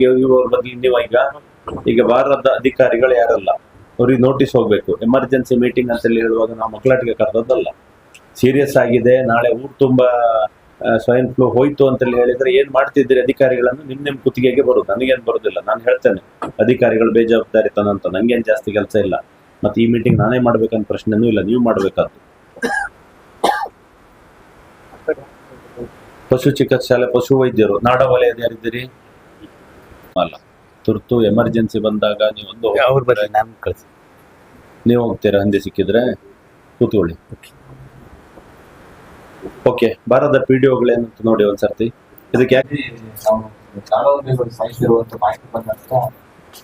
ಇವ್ರ ಬಗ್ಗೆ ನೀವು ಈಗ ವಾರದ ಅಧಿಕಾರಿಗಳು ಯಾರಲ್ಲ, ಅವ್ರಿಗೆ ನೋಟಿಸ್ ಹೋಗ್ಬೇಕು. ಎಮರ್ಜೆನ್ಸಿ ಮೀಟಿಂಗ್ ಅಂತ ಹೇಳುವಾಗ ನಾವು ಮಕ್ಕಳಾಟಿಗೆ ಕರೆದದ್ದಲ್ಲ. ಸೀರಿಯಸ್ ಆಗಿದೆ, ನಾಳೆ ಊರು ತುಂಬಾ ಸ್ವೈನ್ ಫ್ಲೂ ಹೋಯ್ತು ಅಂತ ಹೇಳಿದ್ರೆ ಏನ್ ಮಾಡ್ತಿದ್ದೀರಿ ಅಧಿಕಾರಿಗಳನ್ನು? ನಿಮ್ ಕುತ್ತಿಗೆಗೆ ಬರುದು, ನನಗೇನ್ ಬರುದಿಲ್ಲ. ನಾನು ಹೇಳ್ತೇನೆ ಅಧಿಕಾರಿಗಳು ಬೇಜವಾಬ್ದಾರಿತನ ಅಂತ, ನಂಗೇನ್ ಜಾಸ್ತಿ ಕೆಲಸ ಇಲ್ಲ. ಮತ್ತೆ ಈ ಮೀಟಿಂಗ್ ನಾನೇ ಮಾಡ್ಬೇಕಂತ ಪ್ರಶ್ನೆನೂ ಇಲ್ಲ, ನೀವು ಮಾಡ್ಬೇಕಾದ್ದು. ಪಶು ಚಿಕಿತ್ಸಾಲಯ, ಪಶು ವೈದ್ಯರು, ನಾಡ ವಲಯದ ಯಾರಿದ್ದೀರಿ? ಅಲ್ಲ, ತುರ್ತು ಎಮರ್ಜೆನ್ಸಿ ಬಂದಾಗ ನೀವು ಹೋಗ್ತೀರಾ? ಹಂದಿ ಸಿಕ್ಕಿದ್ರೆ ಕೂತ್ಕೊಳ್ಳಿ. ಓಕೆ, ಭಾರತದ ಪಿಡಿಒಗಳೇನಂತ ನೋಡಿ ಒಂದ್ಸರ್ತಿ. ಇದಕ್ಕೆ ಯಾಕೆ ಸಾಹಿತ್ಯವಂತ ಮಾಹಿತಿ ಬಂದಂತ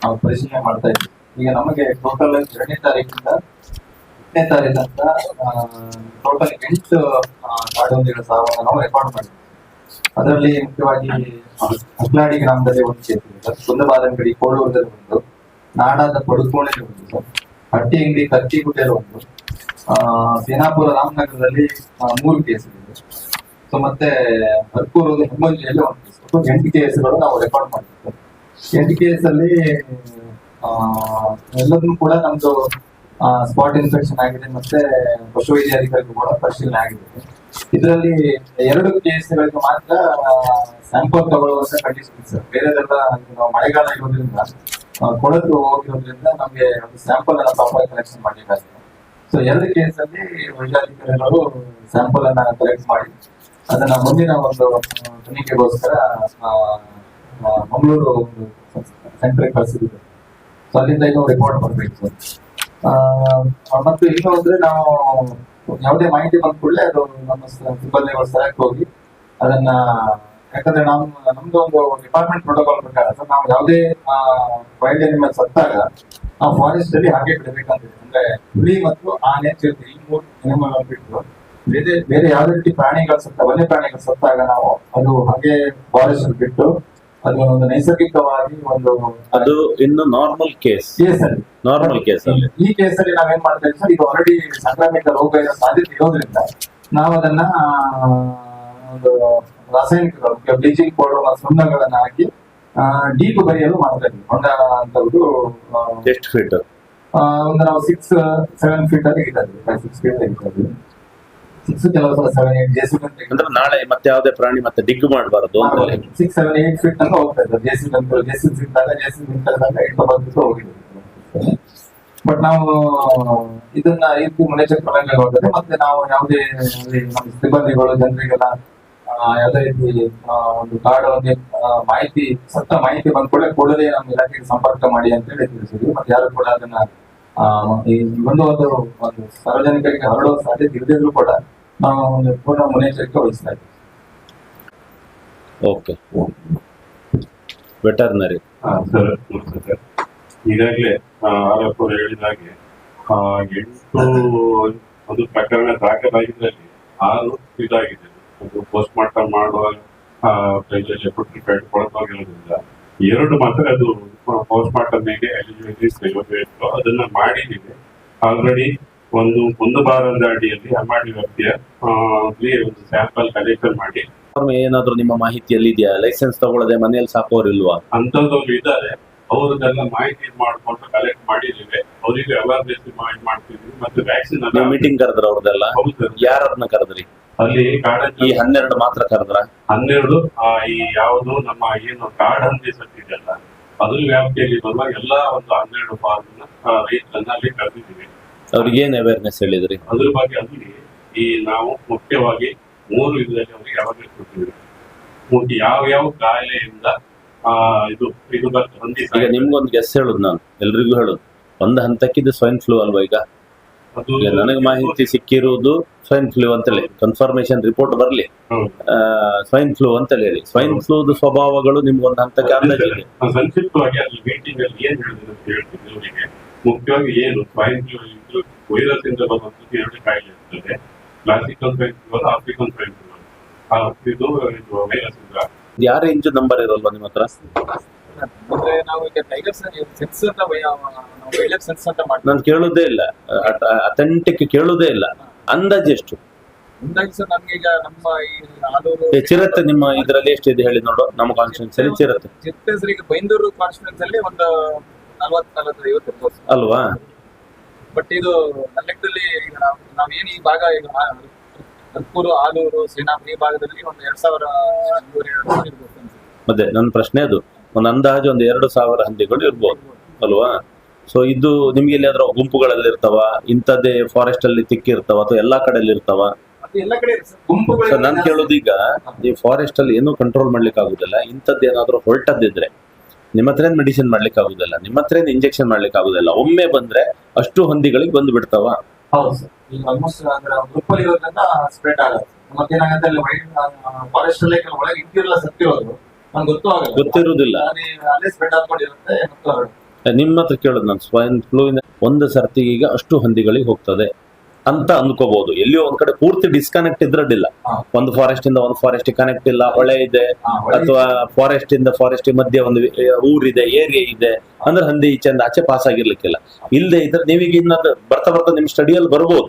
ನಾವು ಪರಿಶೀಲನೆ ಮಾಡ್ತಾ ಇದ್ವಿ. ಈಗ ನಮಗೆ ಟೋಟಲ್ 2ನೇ ತಾರೀಕಿಂದ 8ನೇ ತಾರೀಕಂತ ಟೋಟಲ್ 8 ಕಾಡೊಂದಿಗಳ ಸಾವನ್ನು ನಾವು ರೆಕಾರ್ಡ್ ಮಾಡಿದ್ವಿ. ಅದರಲ್ಲಿ ಮುಖ್ಯವಾಗಿ ಅಕ್ಲಾಡಿ ಗ್ರಾಮದಲ್ಲಿ ಒಂದು ಕೇಸ್ ಇದೆ, ಕುಂದಬಾರಂಗಡಿ ಕೋಳೂರದಲ್ಲಿ ಒಂದು, ನಾಡಾದ ಪಡುಕೋಣೆಯಲ್ಲಿ ಒಂದು, ಹಟ್ಟಿಯಂಗಡಿ ಕರ್ಕಿಗುಡ್ಡೆಯಲ್ಲಿ ಒಂದು, ಸೇನಾಪುರ ರಾಮನಗರದಲ್ಲಿ 3 ಕೇಸ್ ಇದೆ. ಸೊ ಮತ್ತೆ ಹರ್ಕೂರು ಹೆಮ್ಮಂಜಿಯಲ್ಲಿ ಒಂದು ಕೇಸ್. 8 ಕೇಸ್ಗಳು ನಾವು ರೆಕಾರ್ಡ್ ಮಾಡಿದ್ವಿ. 8 ಕೇಸಲ್ಲಿ ಎಲ್ಲದನ್ನು ಕೂಡ ನಮ್ದು ಸ್ಪಾಟ್ ಇನ್ಸ್ಪೆಕ್ಷನ್ ಆಗಿದೆ, ಮತ್ತೆ ಪಶುವೈದ್ಯಾಧಿಕಾರಿಗೂ ಕೂಡ ಪರಿಶೀಲನೆ ಆಗಿದೆ. ಇದರಲ್ಲಿ 2 ಕೇಸ್ಗಳಿಗೆ ಮಾತ್ರ ಸ್ಯಾಂಪಲ್ ತಗೊಳ್ಳುವಂತ ಕಂಡೀಷನ್ ಸರ್. ಬೇರೆದೆಲ್ಲ ಮಳೆಗಾಲ ಇರೋದ್ರಿಂದ ಕೊಳತು ಹೋಗಿರೋದ್ರಿಂದ ನಮಗೆ ಒಂದು ಸ್ಯಾಂಪಲ್ ಅನ್ನ ಪ್ರಾಪರ್ ಕಲೆಕ್ಷನ್ ಮಾಡಬೇಕಾಗಿದೆ. ಸೊ 2 ಕೇಸಲ್ಲಿ ವೈದ್ಯಾಧಿಕಾರಿಗಳು ಸ್ಯಾಂಪಲ್ ಅನ್ನ ಕಲೆಕ್ಟ್ ಮಾಡಿ ಅದನ್ನ ಮುಂದಿನ ಒಂದು ತನಿಖೆಗೋಸ್ಕರ ಮಂಗಳೂರು ಒಂದು ಸೆಂಟರ್ಗೆ ಕಳಿಸಿದ್ದೀವಿ. ಸೊ ಅಲ್ಲಿಂದ ಇನ್ನೂ ರಿಪೋರ್ಟ್ ಬರ್ಬೇಕು ಸರ್. ಮತ್ತು ಇನ್ನು ಅಂದ್ರೆ ನಾವು ಯಾವುದೇ ಮಾಹಿತಿ ಬಂದ ಕೂಡಲೇ ಅದು ನಮ್ಮ ಸಿಬ್ಬಂದಿಗಳು ಸ್ಥಳಕ್ಕೆ ಹೋಗಿ ಅದನ್ನ, ಯಾಕಂದ್ರೆ ನಮ್ದು ಒಂದು ಡಿಪಾರ್ಟ್ಮೆಂಟ್ ಪ್ರೋಟೋಕಾಲ್ ಪ್ರಕಾರ ಸರ್, ನಾವು ಯಾವುದೇ ವೈಲ್ಡ್ ಅನಿಮಲ್ ಸತ್ತಾಗ ನಾವು ಫಾರೆಸ್ಟ್ ಅಲ್ಲಿ ಹಾಗೆ ಬಿಡಬೇಕಂತ. ಅಂದ್ರೆ ಹುಲಿ ಮತ್ತು ಆನೆ, ಚಿರತೆ ಈ 3 ಅನಿಮಲ್ ಬಿಟ್ಟು ಬೇರೆ ಯಾವುದೇ ರೀತಿ ಪ್ರಾಣಿಗಳು ವನ್ಯ ಪ್ರಾಣಿಗಳು ಸತ್ತಾಗ ನಾವು ಅದು ಹಾಗೆ ಫಾರೆಸ್ಟ್ ಅಲ್ಲಿ ಬಿಟ್ಟು ಅದು ಒಂದು ನೈಸರ್ಗಿಕವಾಗಿ ಒಂದು, ಅದು ಇನ್ನು ನಾರ್ಮಲ್ ಕೇಸ್ ಅಲ್ಲಿ. ನಾರ್ಮಲ್ ಕೇಸ್ ಅಲ್ಲಿ ಈ ಕೇಸಲ್ಲಿ ನಾವೇನ್ ಮಾಡ್ತೇವೆ ಸರ್, ಇದು ಆಲ್ರೆಡಿ ಸಾಂಕ್ರಾಮಿಕ ರೋಗ ಇರೋ ಸಾಧ್ಯತೆ ಇರೋದ್ರಿಂದ ನಾವು ಅದನ್ನ ಒಂದು ರಾಸಾಯನಿಕಗಳು, ಬ್ಲೀಚಿಂಗ್ ಪೌಡರ್ ಮತ್ತು ಸುಣ್ಣಗಳನ್ನ ಹಾಕಿ ಡೀಪ್ ಬರಿಯಲು ಮಾಡ್ತಾ ಇದ್ವಿ. ಹೊಂಡ ಅಂತದ್ದು ಎಷ್ಟು ಫೀಟ್? ಒಂದು ನಾವು 6-7 ಫೀಟ್ ಅಲ್ಲಿ ಇರ್ತದೆ, 6 ಫೀಟ್ ಇರ್ತದೆ. 6 ಕೆಲವು ಸಲ 7-8 ಜೆಸಿಬಿ ಅಂದ್ರೆ ನಾಳೆ ಮತ್ತೆ ಯಾವುದೇ ಪ್ರಾಣಿ ಮತ್ತೆ ಡಿಗ್ ಮಾಡಬಾರದು ಅಂತ 6-7-8 ಫೀಟ್ ಅಂತ ಹೋಗ್ತಾ ಇದ್ದಾರೆ. ಜೆಸಿಬಿ ಸಿಕ್ಕಾಗ ಇಟ್ಟು ಹೋಗಿದೆ. ಬಟ್ ನಾವು ಇದನ್ನ ರೀತಿ ಮುನ್ನೆಚ್ಚರಿಕೆ ಹೋಗ್ತದೆ. ಮತ್ತೆ ನಾವು ಯಾವುದೇ ನಮ್ಮ ಸಿಬ್ಬಂದಿಗಳು ಜನರಿಗೆಲ್ಲ ಯಾವುದೇ ರೀತಿ ಒಂದು ಕಾಡು ಮಾಹಿತಿ ಸತ್ತ ಮಾಹಿತಿ ಬಂದ ಕೂಡಲೇ ನಮ್ಮ ಇಲಾಖೆಗೆ ಸಂಪರ್ಕ ಮಾಡಿ ಅಂತ ಹೇಳಿ ತಿಳಿಸಿದ್ವಿ. ಮತ್ತೆ ಯಾರು ಕೂಡ ಅದನ್ನ ಒಂದು ಸಾರ್ವಜನಿಕರಿಗೆ ಹರಡುವ ಸಾಧ್ಯತೆ ಇರದಿದ್ರು ಕೂಡ ನಾವು ಒಂದು ಪೂರ್ಣ ಮುನ್ನೆಚ್ಚರಿಕೆ ವಹಿಸ್ತಾ ಇದ್ದೀವಿ. ಓಕೆ, ವೆಟರ್ನರಿ ಸರ್, ಈಗಾಗಲೇ ಆರೋಪರು ಹೇಳಿದ ಹಾಗೆ 8 ಒಂದು ಪ್ರಕರಣ ದಾಖಲಾಗಿದ್ದಲ್ಲಿ 6 ಇದಾಗಿದೆ. ಅದು ಪೋಸ್ಟ್ ಮಾರ್ಟಮ್ ಮಾಡುವಾಗ ಕೊಳತೋಗಿರೋದ್ರಿಂದ 2 ಮಾತ್ರ ಅದು ಪೋಸ್ಟ್ ಮಾರ್ಟಮ್ ಎಲಿಜಿಬಿಲಿಟಿ ಅದನ್ನ ಮಾಡಿದ್ದೀವಿ. ಆಲ್ರೆಡಿ ಒಂದು ಬಾರದ ಅಡಿಯಲ್ಲಿ ಅಮ್ಮಾಡಿ ವ್ಯಾಪ್ತಿಯ ಒಂದು ಸ್ಯಾಂಪಲ್ ಕಲೆಕ್ಷನ್ ಮಾಡಿ. ಏನಾದ್ರು ನಿಮ್ಮ ಮಾಹಿತಿಯಲ್ಲಿ ಇದೆಯಾ? ಲೈಸೆನ್ಸ್ ತಗೊಳ್ಳದೆ ಮನೆಯಲ್ಲಿ ಸಾಕೋರು ಇಲ್ವಾ? ಅಂತವ್ರು ಇದ್ದಾರೆ, ಅವ್ರದ್ದೆಲ್ಲ ಮಾಹಿತಿ ಮಾಡ್ಕೊಂಡು ಕಲೆಕ್ಟ್ ಮಾಡಿದೀವಿ. ಅವರಿಗೆ ಅವೇರ್ನೆಸ್ ಮಾಡ್ತಿದ್ವಿ. ಮತ್ತೆ ವ್ಯಾಕ್ಸಿನ್ ಮೀಟಿಂಗ್ ಕರೆದ್ರ ಅವ್ರದ್ದೆಲ್ಲ? ಯಾರನ್ನ ಕರೆದ್ರಿ ಅಲ್ಲಿ? ಈ 12 ಮಾತ್ರ ಕರೆದ್ರ? 12 ಈ ಯಾವುದು ನಮ್ಮ ಏನು ಕಾಡಂದಿ ಸತ್ತಿದೆಯಲ್ಲ ಅದ್ರ ವ್ಯಾಪ್ತಿಯಲ್ಲಿ ಬರುವ ಎಲ್ಲಾ ಒಂದು 12 ಫಾರ್ಮ್ ರೈತರನ್ನ ಅಲ್ಲಿ ಕರೆದಿದ್ದೀವಿ. ಅವ್ರಿಗೆ ಏನ್ ಅವೇರ್ನೆಸ್ ಹೇಳಿದ್ರಿ ಅದ್ರ ಬಗ್ಗೆ? ಅಲ್ಲಿ ನಾವು ಮುಖ್ಯವಾಗಿ 3 ವಿಧದಲ್ಲಿ ಅವರಿಗೆ ಅವೇರ್ನೆಸ್ ಕೊಟ್ಟಿದ್ದೀವಿ. ಯಾವ ಕಾಯಿಲೆಯಿಂದ ಇದು ಬರ್ತದೆ. ಈಗ ನಿಮ್ಗೊಂದು ಗೆಸ್ ಹೇಳುದು, ನಾನು ಎಲ್ರಿಗೂ ಹೇಳುದು, ಒಂದು ಹಂತಕ್ಕಿದ್ದು ಸ್ವೈನ್ ಫ್ಲೂ ಅಲ್ವಾ? ಈಗ ನನಗೆ ಮಾಹಿತಿ ಸಿಕ್ಕಿರುವುದು ಸ್ವೈನ್ ಫ್ಲೂ ಅಂತೇಳಿ, ಕನ್ಫರ್ಮೇಶನ್ ರಿಪೋರ್ಟ್ ಬರ್ಲಿ ಸ್ವೈನ್ ಫ್ಲೂ ಅಂತ ಹೇಳಿ. ಸ್ವೈನ್ ಫ್ಲೂದ ಸ್ವಭಾವಗಳು ನಿಮ್ಗೊಂದು ಹಂತಕ್ಕೆ ಅಂದಾಜಿದೆ. ಸಂಕ್ಷಿಪ್ತವಾಗಿ ಅಲ್ಲಿ ಮೀಟಿಂಗ್ ಅಲ್ಲಿ ಏನ್ ಹೇಳಿದ್ರು ಅಂತ ಹೇಳ್ತೀನಿ ಅವರಿಗೆ. ಮುಖ್ಯವಾಗಿ ಏನು ಸ್ವೈನ್ ಫ್ಲೂ ವೈರಸ್ ಇಂದ ಬರುವಂತದ್ದು 2 ಕಾಯಿಲೆ ಇರ್ತದೆ. Classical swine flu, African swine flu. ಇದು ವೈರಸ್ ಇಂದ ಯಾರ ಇಂಜು ನಂಬರ್ ಇರಲ್ವಾ ನಿಮ್ಮ ಹತ್ರ? ನಾನು ಕೇಳುದೇ ಇಲ್ಲ, ಅಥೆಂಟಿಕ್ ಕೇಳುದೇ ಇಲ್ಲ. ಅಂದಾಜು ಎಷ್ಟು? ಮುಂದಾಗಿ ಸರ್ ನಮ್ಗೆ ಈಗ ನಮ್ಮ ಈ ಆಲೂರು ಚಿರತೆ ನಿಮ್ಮ ಇದರಲ್ಲಿ ಎಷ್ಟಿದೆ ಹೇಳಿ ನೋಡು, ನಮ್ಮ ಕಾನ್ಸ್ಟಿಟ್ಯೂನ್ಸಿ ಅಲ್ಲಿ ಚಿರತೆ ಚಿರತೆ ಸರ್ ಈಗ ಬೈಂದೂರು ಕಾನ್ಸ್ಟಿಟ್ಯೂನ್ಸ್ ಅಲ್ಲಿ ಒಂದು 40-50 ಇರ್ಬೋದು ಸರ್. ಅಲ್ವಾ? ಬಟ್ ಇದು ನನ್ನ ಲೆಕ್ಕದಲ್ಲಿ ಈಗ ನಾವೇನು ಈ ಭಾಗ ಈಗ ಕಲ್ಪೂರು, ಆಲೂರು, ಶ್ರೀನಾಥ್ ಈ ಭಾಗದಲ್ಲಿ ಒಂದು 2,100 ಇರ್ಬೋದು ಅನ್ಸುತ್ತೆ. ಮತ್ತೆ ನನ್ನ ಪ್ರಶ್ನೆ ಅದು, ಒಂದು ಅಂದಾಜು ಒಂದು 2,000 ಹಂದಿಗಳು ಇರ್ಬೋದು ಅಲ್ವಾ? ಸೊ ಇದು ನಿಮ್ಗೆ ಎಲ್ಲಿಯಾದ್ರೂ ಗುಂಪುಗಳಲ್ಲಿ ಇರ್ತಾವ, ಇಂಥದ್ದೇ ಫಾರೆಸ್ಟ್ ಅಲ್ಲಿ ತಿಕ್ಕಿರ್ತಾವ ಅಥವಾ ಎಲ್ಲಾ ಕಡೆಯಲ್ಲಿ ಇರ್ತಾವ? ಅದು ಎಲ್ಲ ಕಡೆ ಇದೆ ಸರ್. ಗುಂಪುಗಳು ಸರ್ ನಾನು ಕೇಳೋದು, ಈಗ ಈ ಫಾರೆಸ್ಟ್ ಅಲ್ಲಿ ಏನೂ ಕಂಟ್ರೋಲ್ ಮಾಡ್ಲಿಕ್ಕೆ ಆಗುದಿಲ್ಲ, ಇಂಥದ್ದು ಏನಾದ್ರೂ ಹೊರಟದಿದ್ರೆ ನಿಮ್ಮ ಹತ್ರ ಮೆಡಿಸಿನ್ ಮಾಡ್ಲಿಕ್ಕೆ ಆಗುದಿಲ್ಲ, ನಿಮ್ಮ ಹತ್ರ ಇಂಜೆಕ್ಷನ್ ಮಾಡ್ಲಿಕ್ಕೆ ಆಗುದಿಲ್ಲ, ಒಮ್ಮೆ ಬಂದ್ರೆ ಅಷ್ಟು ಹಂದಿಗಳಿಗೆ ಬಂದು ಬಿಡ್ತಾವ? ಹೌದು ಸರ್. ಈಗ ಆಲ್ಮೋಸ್ಟ್ ಅಂದ್ರೆ ಗ್ರೂಪ್ ಅಲ್ಲಿ ಇರೋದ್ರಿಂದ ಸ್ಪ್ರೆಡ್ ಆಗುತ್ತೆ. ಮತ್ತೇನಾಗುತ್ತೆ ಅಲ್ಲಿ ಫಾರೆಸ್ಟ್ ಅಲ್ಲಿ ಕೆಲವು ಒಳಗೆ ಇಂಟಿರಲ್ಲ ಸತ್ತಿರೋದು ನಮ್ಗೆ ಗೊತ್ತಿರುವುದಿಲ್ಲ, ಅಲ್ಲೇ ಸ್ಪ್ರೆಡ್ ಆಗ್ಕೊಂಡಿರುತ್ತೆ ಮತ್ತು ಹರಡುತ್ತೆ. ನಿಮ್ಮ ಹತ್ರ ಕೇಳೋದು ನಾನು, ಸ್ವೈನ್ ಫ್ಲೂ ಒಂದು ಸರ್ತಿ ಈಗ ಅಷ್ಟು ಹಂದಿಗಳಿಗೆ ಹೋಗ್ತದೆ ಅಂತ ಅನ್ಕೋಬಹುದು. ಎಲ್ಲಿಯೋ ಒಂದ್ ಕಡೆ ಪೂರ್ತಿ ಡಿಸ್ಕನೆಕ್ಟ್ ಇದ್ರಡ್ಡಿಲ್ಲ, ಒಂದು ಫಾರೆಸ್ಟ್ ಇಂದ ಒಂದು ಫಾರೆಸ್ಟ್ ಕನೆಕ್ಟ್ ಇಲ್ಲ, ಹೊಳೆ ಇದೆ ಅಥವಾ ಫಾರೆಸ್ಟ್ ಇಂದ ಫಾರೆಸ್ಟ್ ಮಧ್ಯೆ ಒಂದು ಊರಿದೆ, ಏರಿಯಾ ಇದೆ ಅಂದ್ರೆ ಹಂದಿ ಈಚೆಂದ ಆಚೆ ಪಾಸ್ ಆಗಿರ್ಲಿಕ್ಕಿಲ್ಲ. ಇಲ್ಲದೆ ಇದ್ರೆ ನೀವೀಗ ಇನ್ನೊಂದು ಬರ್ತಾ ಬರ್ತಾ ನಿಮ್ ಸ್ಟಡಿಯಲ್ಲಿ ಬರ್ಬೋದು,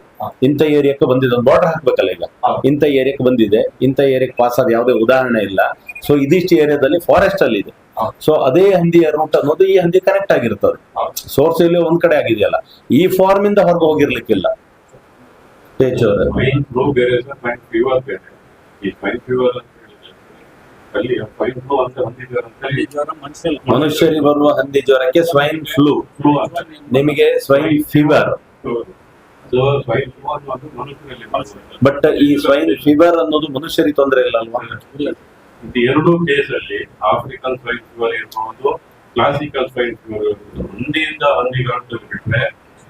ಇಂಥ ಏರಿಯಾಕ್ಕೆ ಬಂದಿದೆ, ಒಂದು ಬಾರ್ಡರ್ ಹಾಕ್ಬೇಕಲ್ಲ ಈಗ, ಇಂಥ ಏರಿಯಾಕ್ಕೆ ಬಂದಿದೆ, ಇಂಥ ಏರಿಯಾಕ್ಕೆ ಪಾಸ್ ಆದ ಯಾವುದೇ ಉದಾಹರಣೆ ಇಲ್ಲ. ಸೊ ಇದಿಷ್ಟು ಏರಿಯಾದಲ್ಲಿ ಫಾರೆಸ್ಟ್ ಅಲ್ಲಿ ಇದೆ. ಸೊ ಅದೇ ಹಂದಿಯ ರೂಟ್ ಅನ್ನೋದು ಈ ಹಂದಿ ಕನೆಕ್ಟ್ ಆಗಿರ್ತದೆ, ಸೋರ್ಸ್ ಇಲ್ಲಿ ಒಂದ್ ಕಡೆ ಆಗಿದೆಯಲ್ಲ, ಈ ಫಾರ್ಮ್ ಇಂದ ಹೊರಗೆ ಹೋಗಿರ್ಲಿಕ್ಕಿಲ್ಲ. ಸ್ವೈನ್ ಫ್ಲೂ ಬೇರೆ ಸರ್, ಸ್ವೈನ್ ಫೀವರ್ ಬೇರೆ. ಈ ಸ್ವೈನ್ ಫೀವರ್ ಅಂತ ಹೇಳಿದ್ರೆ ಅಲ್ಲಿ ಸ್ವೈನ್ ಫ್ಲೂ ಅಂತ ಹೊಂದಿದ್ದಾರೆ ಅಂತ ಹೇಳಿ ಮನುಷ್ಯರಿಗೆ ಬರುವ ಹಂದಿ ಜ್ವರಕ್ಕೆ ಸ್ವೈನ್ ಫ್ಲೂ, ಫ್ಲೂ ಅಂತ. ನಿಮಗೆ swine fever. So swine flu ಅನ್ನೋದು ಮನುಷ್ಯರಲ್ಲಿ ಬರ್ತದೆ. ಬಟ್ ಈ ಸ್ವೈನ್ ಫೀವರ್ ಅನ್ನೋದು ಮನುಷ್ಯರಿಗೆ ತೊಂದರೆ ಇಲ್ಲ ಅಲ್ವಾ? ಇದು ಎರಡೂ ಕೇಸ್ ಅಲ್ಲಿ ಆಫ್ರಿಕನ್ ಸ್ವೈನ್ ಫೀವರ್ ಇರಬಹುದು, ಕ್ಲಾಸಿಕಲ್ ಸ್ವೈನ್ ಫೀವರ್ ಇರಬಹುದು. ಹಂದಿಯಿಂದ ಹಂದಿಗೆ ಹರಡುತ್ತದೆ ಬಿಟ್ರೆ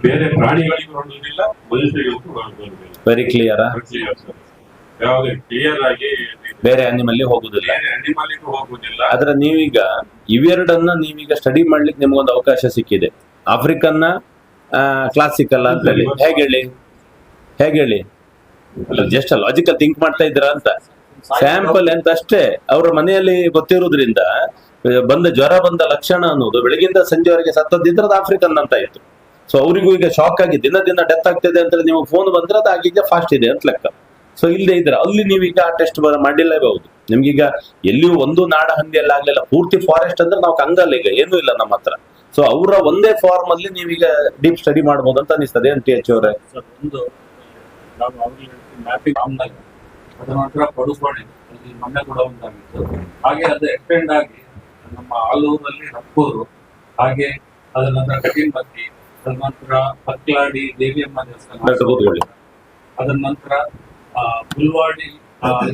ಬೇರೆ ಪ್ರಾಣಿಗಳಿಗೂ ಹರಡುವುದಿಲ್ಲ, ಮನುಷ್ಯರಿಗೂ ಹರಡುವುದಿಲ್ಲ. Very clear. ಕ್ಲಿಯರ್ ಸರ್, ಯಾವುದೇ ಕ್ಲಿಯರ್ ಆಗಿ ಬೇರೆ ಅನಿಮಲ್ ಹೋಗುದಿಲ್ಲ. ಬೇರೆ ಅನಿಮಲ್ಗೂ ಹೋಗುದಿಲ್ಲ. ಆದ್ರೆ ನೀವೀಗ ಇವೆರಡನ್ನ ನೀವೀಗ ಸ್ಟಡಿ ಮಾಡ್ಲಿಕ್ಕೆ ನಿಮ್ಗೊಂದು ಅವಕಾಶ ಸಿಕ್ಕಿದೆ. ಆಫ್ರಿಕನ್ನ ಕ್ಲಾಸಿಕಲ್ ಅಂತ ಹೇಳಿ ಹೇಗೆ ಹೇಳಿ ಜಸ್ಟ್ ಲಾಜಿಕಲ್ ಥಿಂಕ್ ಮಾಡ್ತಾ ಇದ್ದೀರಾ ಅಂತ. ಸ್ಯಾಂಪಲ್ ಅಂತ ಅಷ್ಟೇ, ಅವ್ರ ಮನೆಯಲ್ಲಿ ಗೊತ್ತಿರೋದ್ರಿಂದ ಜ್ವರ ಬಂದ ಲಕ್ಷಣ ಅನ್ನೋದು ಬೆಳಗಿಂದ ಸಂಜೆವರೆಗೆ ಸತ್ತದಿದ್ರೆ ಅದು ಆಫ್ರಿಕನ್ ಅಂತ ಆಯ್ತು. ಸೊ ಅವರಿಗೂ ಈಗ ಶಾಕ್ ಆಗಿ ದಿನ ಡೆತ್ ಆಗ್ತಿದೆ ಅಂತ ನೀವು ಫೋನ್ ಬಂದ್ರೆ ಅದು ಆಗೀಗ ಫಾಸ್ಟ್ ಇದೆ ಅಂತ ಲೆಕ್ಕ. ಸೊ ಇಲ್ಲದೆ ಇದ್ರೆ ಅಲ್ಲಿ ನೀವೀಗ ಆ ಟೆಸ್ಟ್ ಮಾಡಲೇಬಹುದು. ನಿಮ್ಗೀಗ ಎಲ್ಲಿಯೂ ಒಂದು ನಾಡ ಹಂದಿಯಲ್ಲಿ ಆಗ್ಲಿಲ್ಲ, ಪೂರ್ತಿ ಫಾರೆಸ್ಟ್ ಅಂದ್ರೆ ನಾವು ಕಂಗಲ್ಲ, ಈಗ ಏನೂ ಇಲ್ಲ ನಮ್ಮ ಹತ್ರ. ಸೊ ಅವರ ಒಂದೇ ಫಾರ್ಮ್ ಅಲ್ಲಿ ನೀವೀಗ ಡೀಪ್ ಸ್ಟಡಿ ಮಾಡ್ಬೋದು ಅಂತ ಅನಿಸ್ತದೆ. ಅಂತ TH ಅವರೇ, ಒಂದು ನಾವು ಮ್ಯಾಪಿಂಗ್ ಅದರ ನಂತರ ಪಡುಕೋಣೆ ಅಲ್ಲಿ ಮೊನ್ನೆ ಕೂಡ ಒಂದಾಗಿತ್ತು. ಹಾಗೆ ಅದು ಎಕ್ಸ್ಟೆಂಡ್ ಆಗಿ ನಮ್ಮ ಆಲೂರಲ್ಲಿ ರಪ್ಪೂರು, ಹಾಗೆ ಅದರ ನಂತರ ಕಟಿಂಬತ್ತಿ, ಅದರ ನಂತರ ಪಕ್ಲಾಡಿ ದೇವಿಯಮ್ಮ ದೇವಸ್ಥಾನ, ಅದರ ನಂತರ ಫುಲ್ವಾಡಿ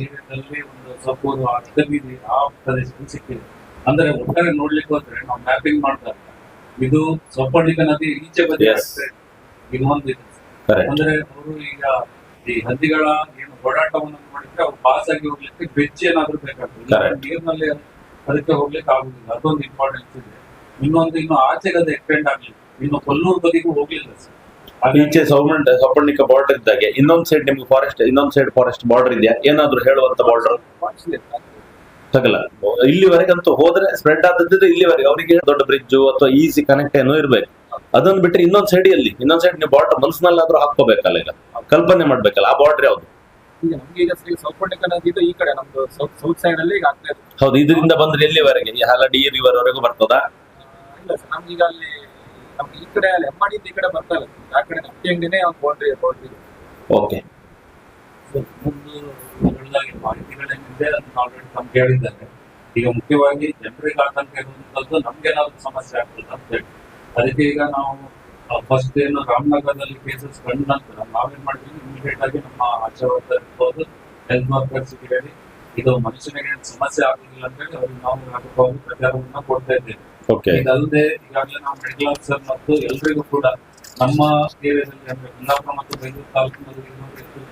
ಏರಿಯಾದಲ್ಲಿ ಒಂದು ಸಪೂರು, ಅಷ್ಟಬೀದಿ ಆ ಪ್ರದೇಶದಲ್ಲಿ ಸಿಕ್ಕಿದೆ. ಅಂದ್ರೆ ಒಟ್ಟಾರೆ ನೋಡ್ಲಿಕ್ಕೆ ಹೋದ್ರೆ ನಾವು ಮ್ಯಾಪಿಂಗ್ ಮಾಡಿದಾಗ ಇದು ಸೊಪ್ಪಣಿಕ ನದಿ ಈಚೆ ಬದಿ ಇನ್ನೊಂದಿದೆ. ಅಂದ್ರೆ ಅವರು ಈಗ ಈ ಹಂದಿಗಳ ಏನು ಓಡಾಟವನ್ನು ಮಾಡಿದ್ರೆ ಅವ್ರು ಪಾಸ್ ಆಗಿ ಹೋಗ್ಲಿಕ್ಕೆ ಬ್ರಿಡ್ಜ್ ಏನಾದ್ರು ಬೇಕಾಗ್ತದೆ, ನೀರಿನಲ್ಲಿ ಅದಕ್ಕೆ ಹೋಗ್ಲಿಕ್ಕೆ ಆಗುದಿಲ್ಲ. ಅದೊಂದು ಇಂಪಾರ್ಟೆನ್ಸ್ ಇದೆ. ಇನ್ನು ಆಚೆಗೆ ಅದು ಎಕ್ಸ್ಟೆಂಡ್ ಆಗ್ಲಿಲ್ಲ, ಇನ್ನು ಕೊಲ್ಲೂರು ಬದಿಗೂ ಹೋಗ್ಲಿಲ್ಲ ಸರ್. ಈಚೆ ಸೌಪರ್ಣಿಕ ಬಾರ್ಡರ್ ಇದ್ದಾಗೆ ಇನ್ನೊಂದ್ ಸೈಡ್ ನಿಮ್ಗೆ ಫಾರೆಸ್ಟ್, ಇನ್ನೊಂದ್ ಸೈಡ್ ಫಾರೆಸ್ಟ್ ಬಾರ್ಡರ್ ಇದೆಯಾ? ಏನಾದ್ರು ಹೇಳುವಂತ ಬಾರ್ಡರ್ ತಗಲ್ಲ? ಇಲ್ಲಿವರೆಗಂತೂ ಹೋದ್ರೆ ಸ್ಪ್ರೆಡ್ ಆದದ್ದಿದ್ರೆ ಇಲ್ಲಿವರೆಗೆ ಅವರಿಗೆ ದೊಡ್ಡ ಬ್ರಿಡ್ಜ್ ಅಥವಾ ಈಸಿ ಕನೆಕ್ಟ್ ಏನೋ ಇರ್ಬೇಕು. ಅದನ್ನ ಬಿಟ್ಟರೆ ಇನ್ನೊಂದ್ ಸೈಡ್ ನೀವು ಬಾರ್ಡರ್ ಮನಸ್ಸಿನಲ್ಲಾದ್ರೂ ಹಾಕೋಬೇಕಲ್ಲ, ಈಗ ಕಲ್ಪನೆ ಮಾಡ್ಬೇಕಲ್ಲ ಆ ಬಾರ್ಡರ್ ಯಾವ್ದು? ಈಗ ನಮ್ಗೆ ಈಗ ಸೌಪರ್ಣಿಕ ನದಿದು ಈ ಕಡೆ ನಮ್ದು ಸೌತ್ ಸೈಡ್ ಅಲ್ಲಿ ಈಗ ಆಗ್ತಾ ಇದೆ. ಹೌದು, ಇದರಿಂದ ಬಂದ್ರೆ ಎಲ್ಲಿವರೆಗೆ? ಈ ಹಲಡಿ ರಿವರ್ ವರೆಗೂ ಬರ್ತದಾ? ಇಲ್ಲ ಸರ್, ನಮ್ಗೀಗ ಅಲ್ಲಿ ನಮ್ಗೆ ಈ ಕಡೆ ಅಲ್ಲಿ ಎಮ್ಮಡಿಯಿಂದ ಈ ಕಡೆ ಬರ್ತಾ ಇಲ್ಲ, ಆ ಕಡೆ ನಮ್ಗೆ ಅಂಗಡಿನೇ ಒಂದು ಬೌಂಡ್ರಿ. ಓಕೆ, ಮಾಹಿತಿಗಳೇನಿದೆ ಅದನ್ನ ಆಲ್ರೆಡಿ ನಮ್ಗೆ ಹೇಳಿದ್ದಾರೆ. ಈಗ ಮುಖ್ಯವಾಗಿ ಜನರಿಗೆ ಆತಂಕ ಇರುವಂತದ್ದು ನಮ್ಗೇನಾದ್ರು ಸಮಸ್ಯೆ ಆಗ್ತದೆ ಅಂತ ಹೇಳಿ, ಅದಕ್ಕೆ ಈಗ ನಾವು ಫಸ್ಟ್ ಏನು ರಾಮನಗರದಲ್ಲಿ ಕೇಸಸ್ ಕಂಡ ನಂತರ ನಾವೇನ್ ಮಾಡಿದ್ವಿ, ಇಮಿಡಿಯೇಟ್ ಆಗಿ ನಮ್ಮ ಆಶಾ ವರ್ಕರ್ ಇರ್ಬೋದು, ಹೆಲ್ತ್ ವರ್ಕರ್ಸ್ ಹೇಳಿ ಇದು ಮನುಷ್ಯನಿಗೆ ಸಮಸ್ಯೆ ಆಗುದಿಲ್ಲ ಅಂತ ಹೇಳಿ ಅವ್ರಿಗೆ ನಾವು ವ್ಯಾಪಕವಾಗಿ ಪ್ರಚಾರವನ್ನ ಕೊಡ್ತಾ ಇದ್ದೇವೆ. ಇದಲ್ಲದೆ ಈಗಾಗಲೇ ನಾವು ಮೆಡಿಕಲ್ ಆಫೀಸರ್ ಮತ್ತು ಎಲ್ರಿಗೂ ಕೂಡ ನಮ್ಮ ಏರಿಯಾದಲ್ಲಿ ಅಂದ್ರೆ ಕುಂದಾಪುರ ಮತ್ತು ಬೆಂಗಳೂರು ತಾಲೂಕಿನಲ್ಲಿ